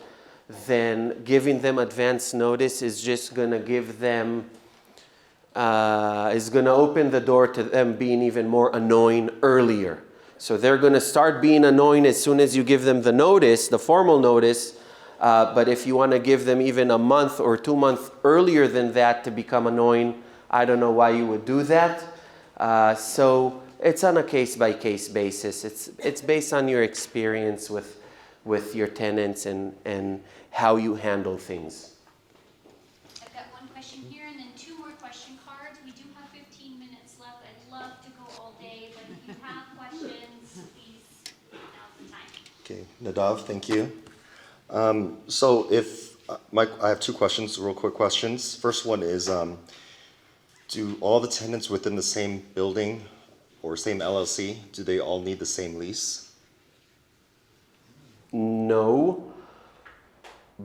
then giving them advance notice is just going to give them, is going to open the door to them being even more annoying earlier. So they're going to start being annoying as soon as you give them the notice, the formal notice. But if you want to give them even a month or 2 months earlier than that to become annoying, I don't know why you would do that. So it's on a case-by-case basis. It's based on your experience with your tenants and how you handle things. I've got one question here and then 2 more question cards. We do have 15 minutes left. I'd love to go all day, but if you have questions, please, now's the time. Okay, Nadav, thank you. So I have 2 questions, real quick questions. First one is, do all the tenants within the same building or same LLC, do they all need the same lease? No,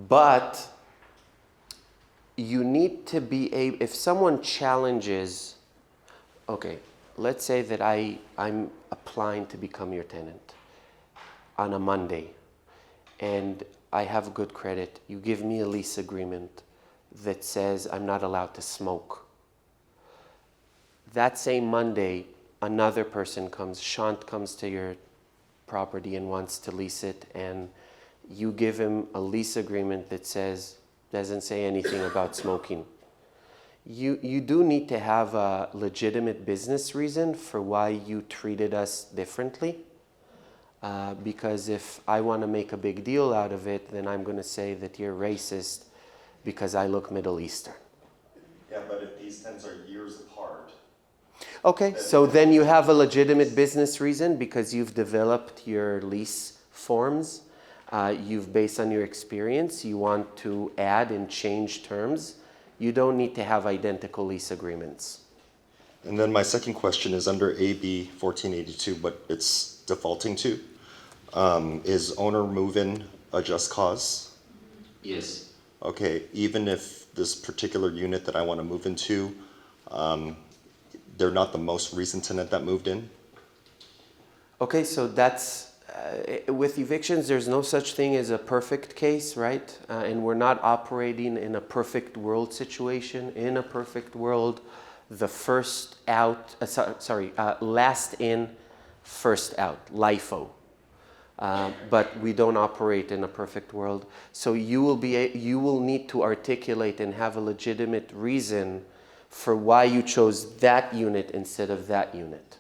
but you need to be able, if someone challenges, okay, let's say that I'm applying to become your tenant. on a Monday, and I have good credit. You give me a lease agreement that says I'm not allowed to smoke. That same Monday, another person comes, Shant comes to your property and wants to lease it, and you give him a lease agreement that doesn't say anything about smoking. You do need to have a legitimate business reason for why you treated us differently. Because if I want to make a big deal out of it, then I'm going to say that you're racist because I look Middle Eastern. Yeah, but if these tenants are years apart. Okay, so then you have a legitimate business reason because you've developed your lease forms. You've, based on your experience, you want to add and change terms. You don't need to have identical lease agreements. And then my second question is under AB 1482, what it's defaulting to. Is owner move-in a just cause? Yes. Okay, even if this particular unit that I want to move into, they're not the most recent tenant that moved in? Okay, so that's, with evictions, there's no such thing as a perfect case, right? And we're not operating in a perfect world situation. In a perfect world, the first out, last in, first out, LIFO. But we don't operate in a perfect world. So you will need to articulate and have a legitimate reason for why you chose that unit instead of that unit.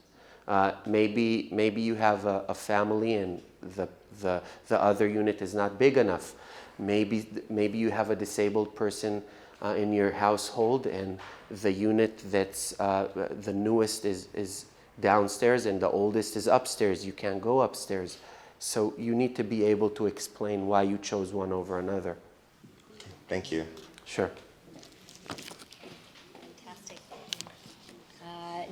Maybe you have a family and the other unit is not big enough. Maybe you have a disabled person in your household and the unit that's the newest is downstairs and the oldest is upstairs. You can't go upstairs. So you need to be able to explain why you chose one over another. Thank you. Sure. Fantastic.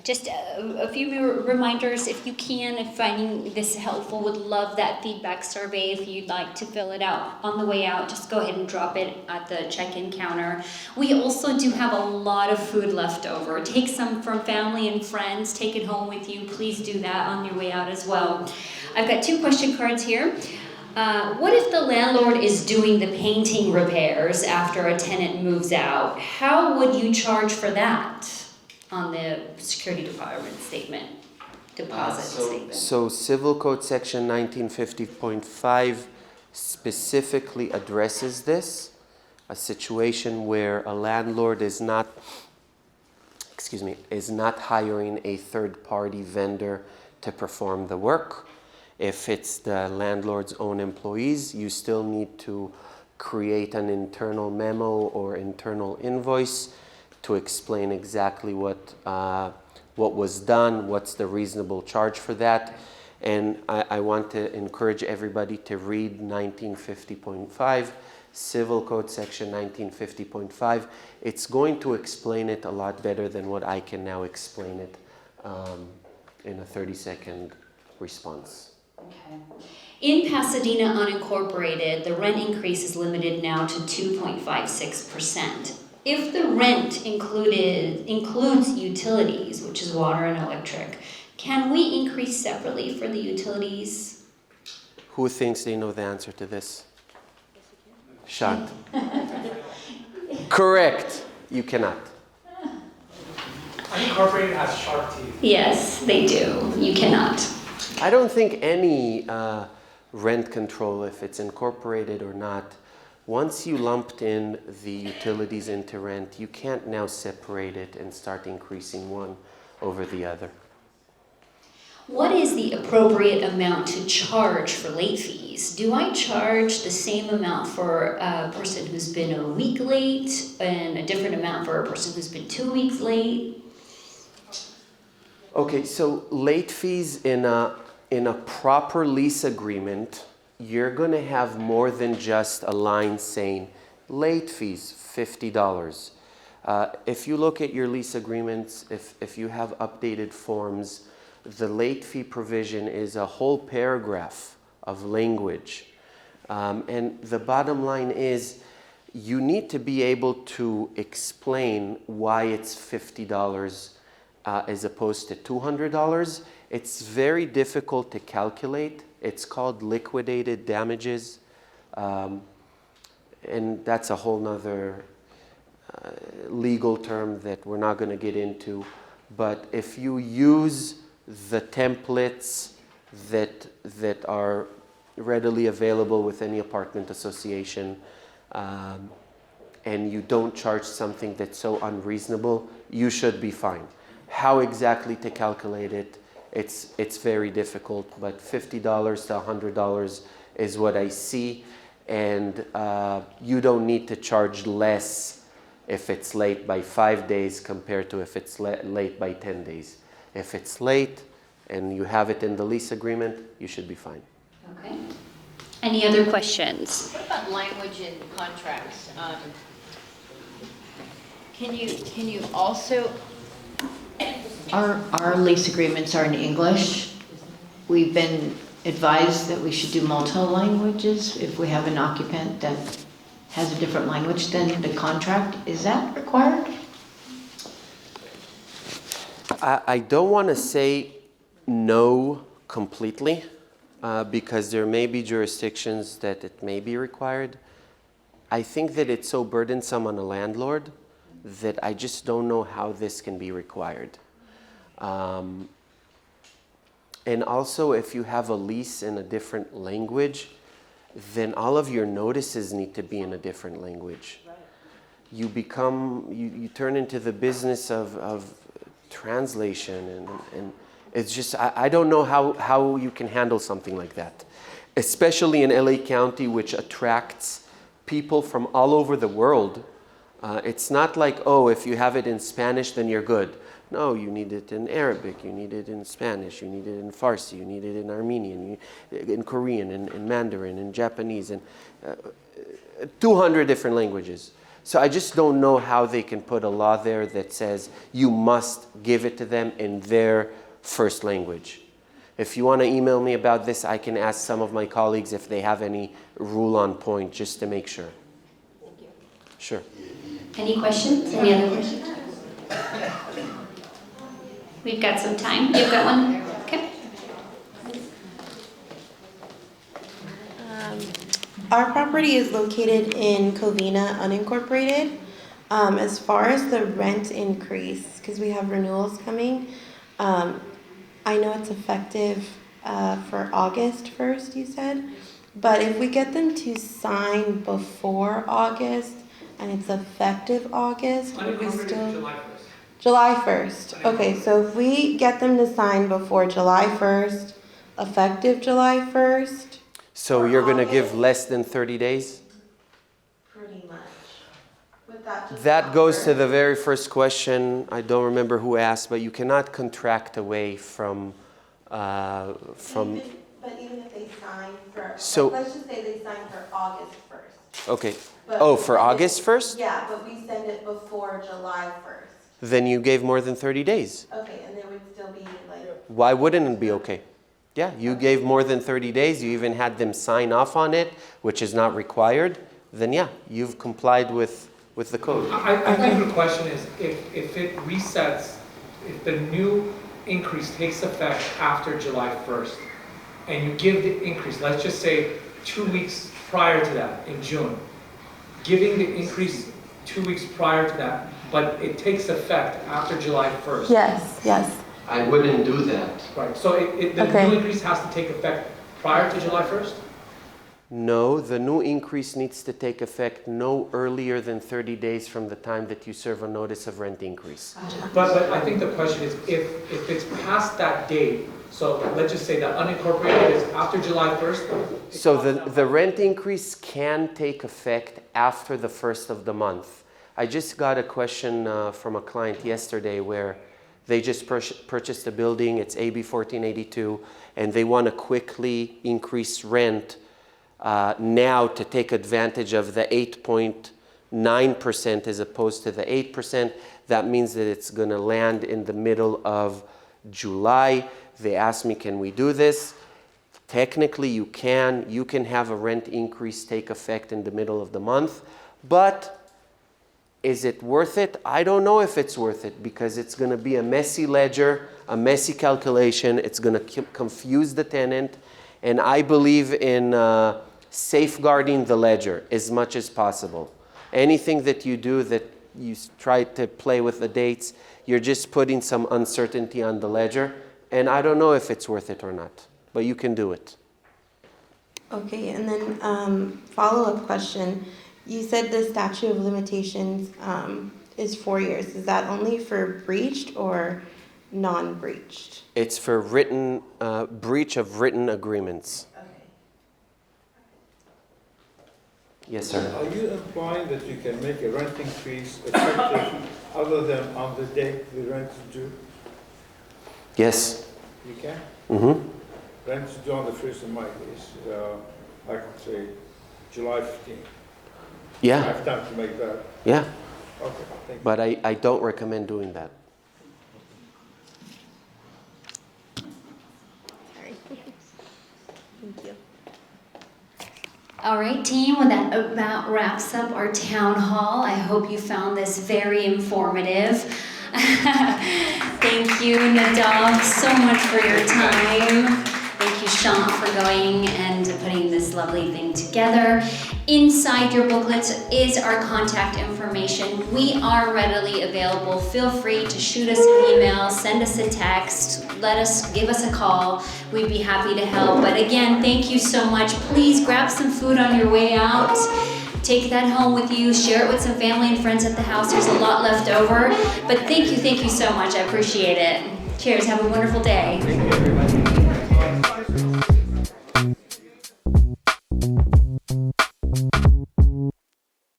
Just a few reminders, if you can, if finding this helpful, would love that feedback survey. If you'd like to fill it out on the way out, just go ahead and drop it at the check-in counter. We also do have a lot of food left over. Take some from family and friends, take it home with you. Please do that on your way out as well. I've got 2 question cards here. What if the landlord is doing the painting repairs after a tenant moves out? How would you charge for that on the security deposit statement? So Civil Code Section 1950.5 specifically addresses this, a situation where a landlord is not hiring a third-party vendor to perform the work. If it's the landlord's own employees, you still need to create an internal memo or internal invoice to explain exactly what was done, what's the reasonable charge for that. And I want to encourage everybody to read 1950.5, Civil Code Section 1950.5. It's going to explain it a lot better than what I can now explain it in a 30-second response. Okay. In Pasadena Unincorporated, the rent increase is limited now to 2.56%. If the rent includes utilities, which is water and electric, can we increase separately for the utilities? Who thinks they know the answer to this? Shant. Correct. You cannot. Unincorporated has sharp teeth. Yes, they do. You cannot. I don't think any rent control, if it's incorporated or not, once you lumped in the utilities into rent, you can't now separate it and start increasing one over the other. What is the appropriate amount to charge for late fees? Do I charge the same amount for a person who's been a week late and a different amount for a person who's been 2 weeks late? Okay, so late fees in a proper lease agreement, you're going to have more than just a line saying late fees, $50. If you look at your lease agreements, if you have updated forms, the late fee provision is a whole paragraph of language. And the bottom line is you need to be able to explain why it's $50 as opposed to $200. It's very difficult to calculate. It's called liquidated damages. And that's a whole nother legal term that we're not going to get into. But if you use the templates that are readily available with any apartment association, and you don't charge something that's so unreasonable, you should be fine. How exactly to calculate it, it's very difficult, but $50 to $100 is what I see, and you don't need to charge less if it's late by 5 days compared to if it's late by 10 days. If it's late and you have it in the lease agreement, you should be fine. Okay. Any other questions? What about language in contracts? Can you also, our lease agreements are in English. We've been advised that we should do multiple languages if we have an occupant that has a different language than the contract. Is that required? I don't want to say no completely, because there may be jurisdictions that it may be required. I think that it's so burdensome on a landlord that I just don't know how this can be required. And also, if you have a lease in a different language, then all of your notices need to be in a different language. You turn into the business of translation, and it's just, I don't know how you can handle something like that, especially in LA County, which attracts people from all over the world. It's not like, oh, if you have it in Spanish, then you're good. No, you need it in Arabic, you need it in Spanish, you need it in Farsi, you need it in Armenian, in Korean, in Mandarin, in Japanese, and 200 different languages. So I just don't know how they can put a law there that says you must give it to them in their first language. If you want to email me about this, I can ask some of my colleagues if they have any rule on point, just to make sure. Thank you. Sure. Any questions? Any other questions? We've got some time. You've got one? Okay. Our property is located in Covina, Unincorporated. As far as the rent increase, because we have renewals coming, I know it's effective for August 1st, you said, but if we get them to sign before August and it's effective August, would we still? July 1st. July 1st. Okay, so if we get them to sign before July 1st, effective July 1st. So you're going to give less than 30 days? Pretty much. That goes to the very first question. I don't remember who asked, but you cannot contract away from. But even if they sign for, So, let's just say they sign for August 1st. Okay. But For August 1st? Yeah, but we send it before July 1st. Then you gave more than 30 days. Okay, and there would still be like. Why wouldn't it be okay? Yeah, you gave more than 30 days. You even had them sign off on it, which is not required. Then yeah, you've complied with the code. I think the question is, if it resets, if the new increase takes effect after July 1st, and you give the increase, let's just say 2 weeks prior to that, in June, giving the increase 2 weeks prior to that, but it takes effect after July 1st. Yes, yes. I wouldn't do that. Right, so the new increase has to take effect prior to July 1st? No, the new increase needs to take effect no earlier than 30 days from the time that you serve a notice of rent increase. But I think the question is, if it's past that date, so let's just say that unincorporated is after July 1st. So the rent increase can take effect after the first of the month. I just got a question from a client yesterday where they just purchased a building, it's AB 1482, and they want to quickly increase rent now to take advantage of the 8.9% as opposed to the 8%. That means that it's going to land in the middle of July. They asked me, can we do this? Technically, you can. You can have a rent increase take effect in the middle of the month, but Is it worth it? I don't know if it's worth it because it's going to be a messy ledger, a messy calculation. It's going to confuse the tenant. And I believe in safeguarding the ledger as much as possible. Anything that you do that you try to play with the dates, you're just putting some uncertainty on the ledger. And I don't know if it's worth it or not, but you can do it. Okay, and then follow-up question. You said the statute of limitations is 4 years. Is that only for breached or non-breached? It's for written breach of written agreements. Yes, sir. Are you implying that you can make a rent increase effective other than on the date the rent is due? Yes. You can? Mm-hmm. Rent is due on the 1st of my case. I could say July 15th. Yeah. I have time to make that. Yeah. Okay, thank you. But I don't recommend doing that. Sorry. Thank you. All right, team, well, that about wraps up our town hall. I hope you found this very informative. Thank you, Nadav, so much for your time. Thank you, Shant, for going and putting this lovely thing together. Inside your booklets is our contact information. We are readily available. Feel free to shoot us an email, send us a text, give us a call. We'd be happy to help. But again, thank you so much. Please grab some food on your way out. Take that home with you. Share it with some family and friends at the house. There's a lot left over. But thank you so much. I appreciate it. Cheers. Have a wonderful day. Thank you, everybody.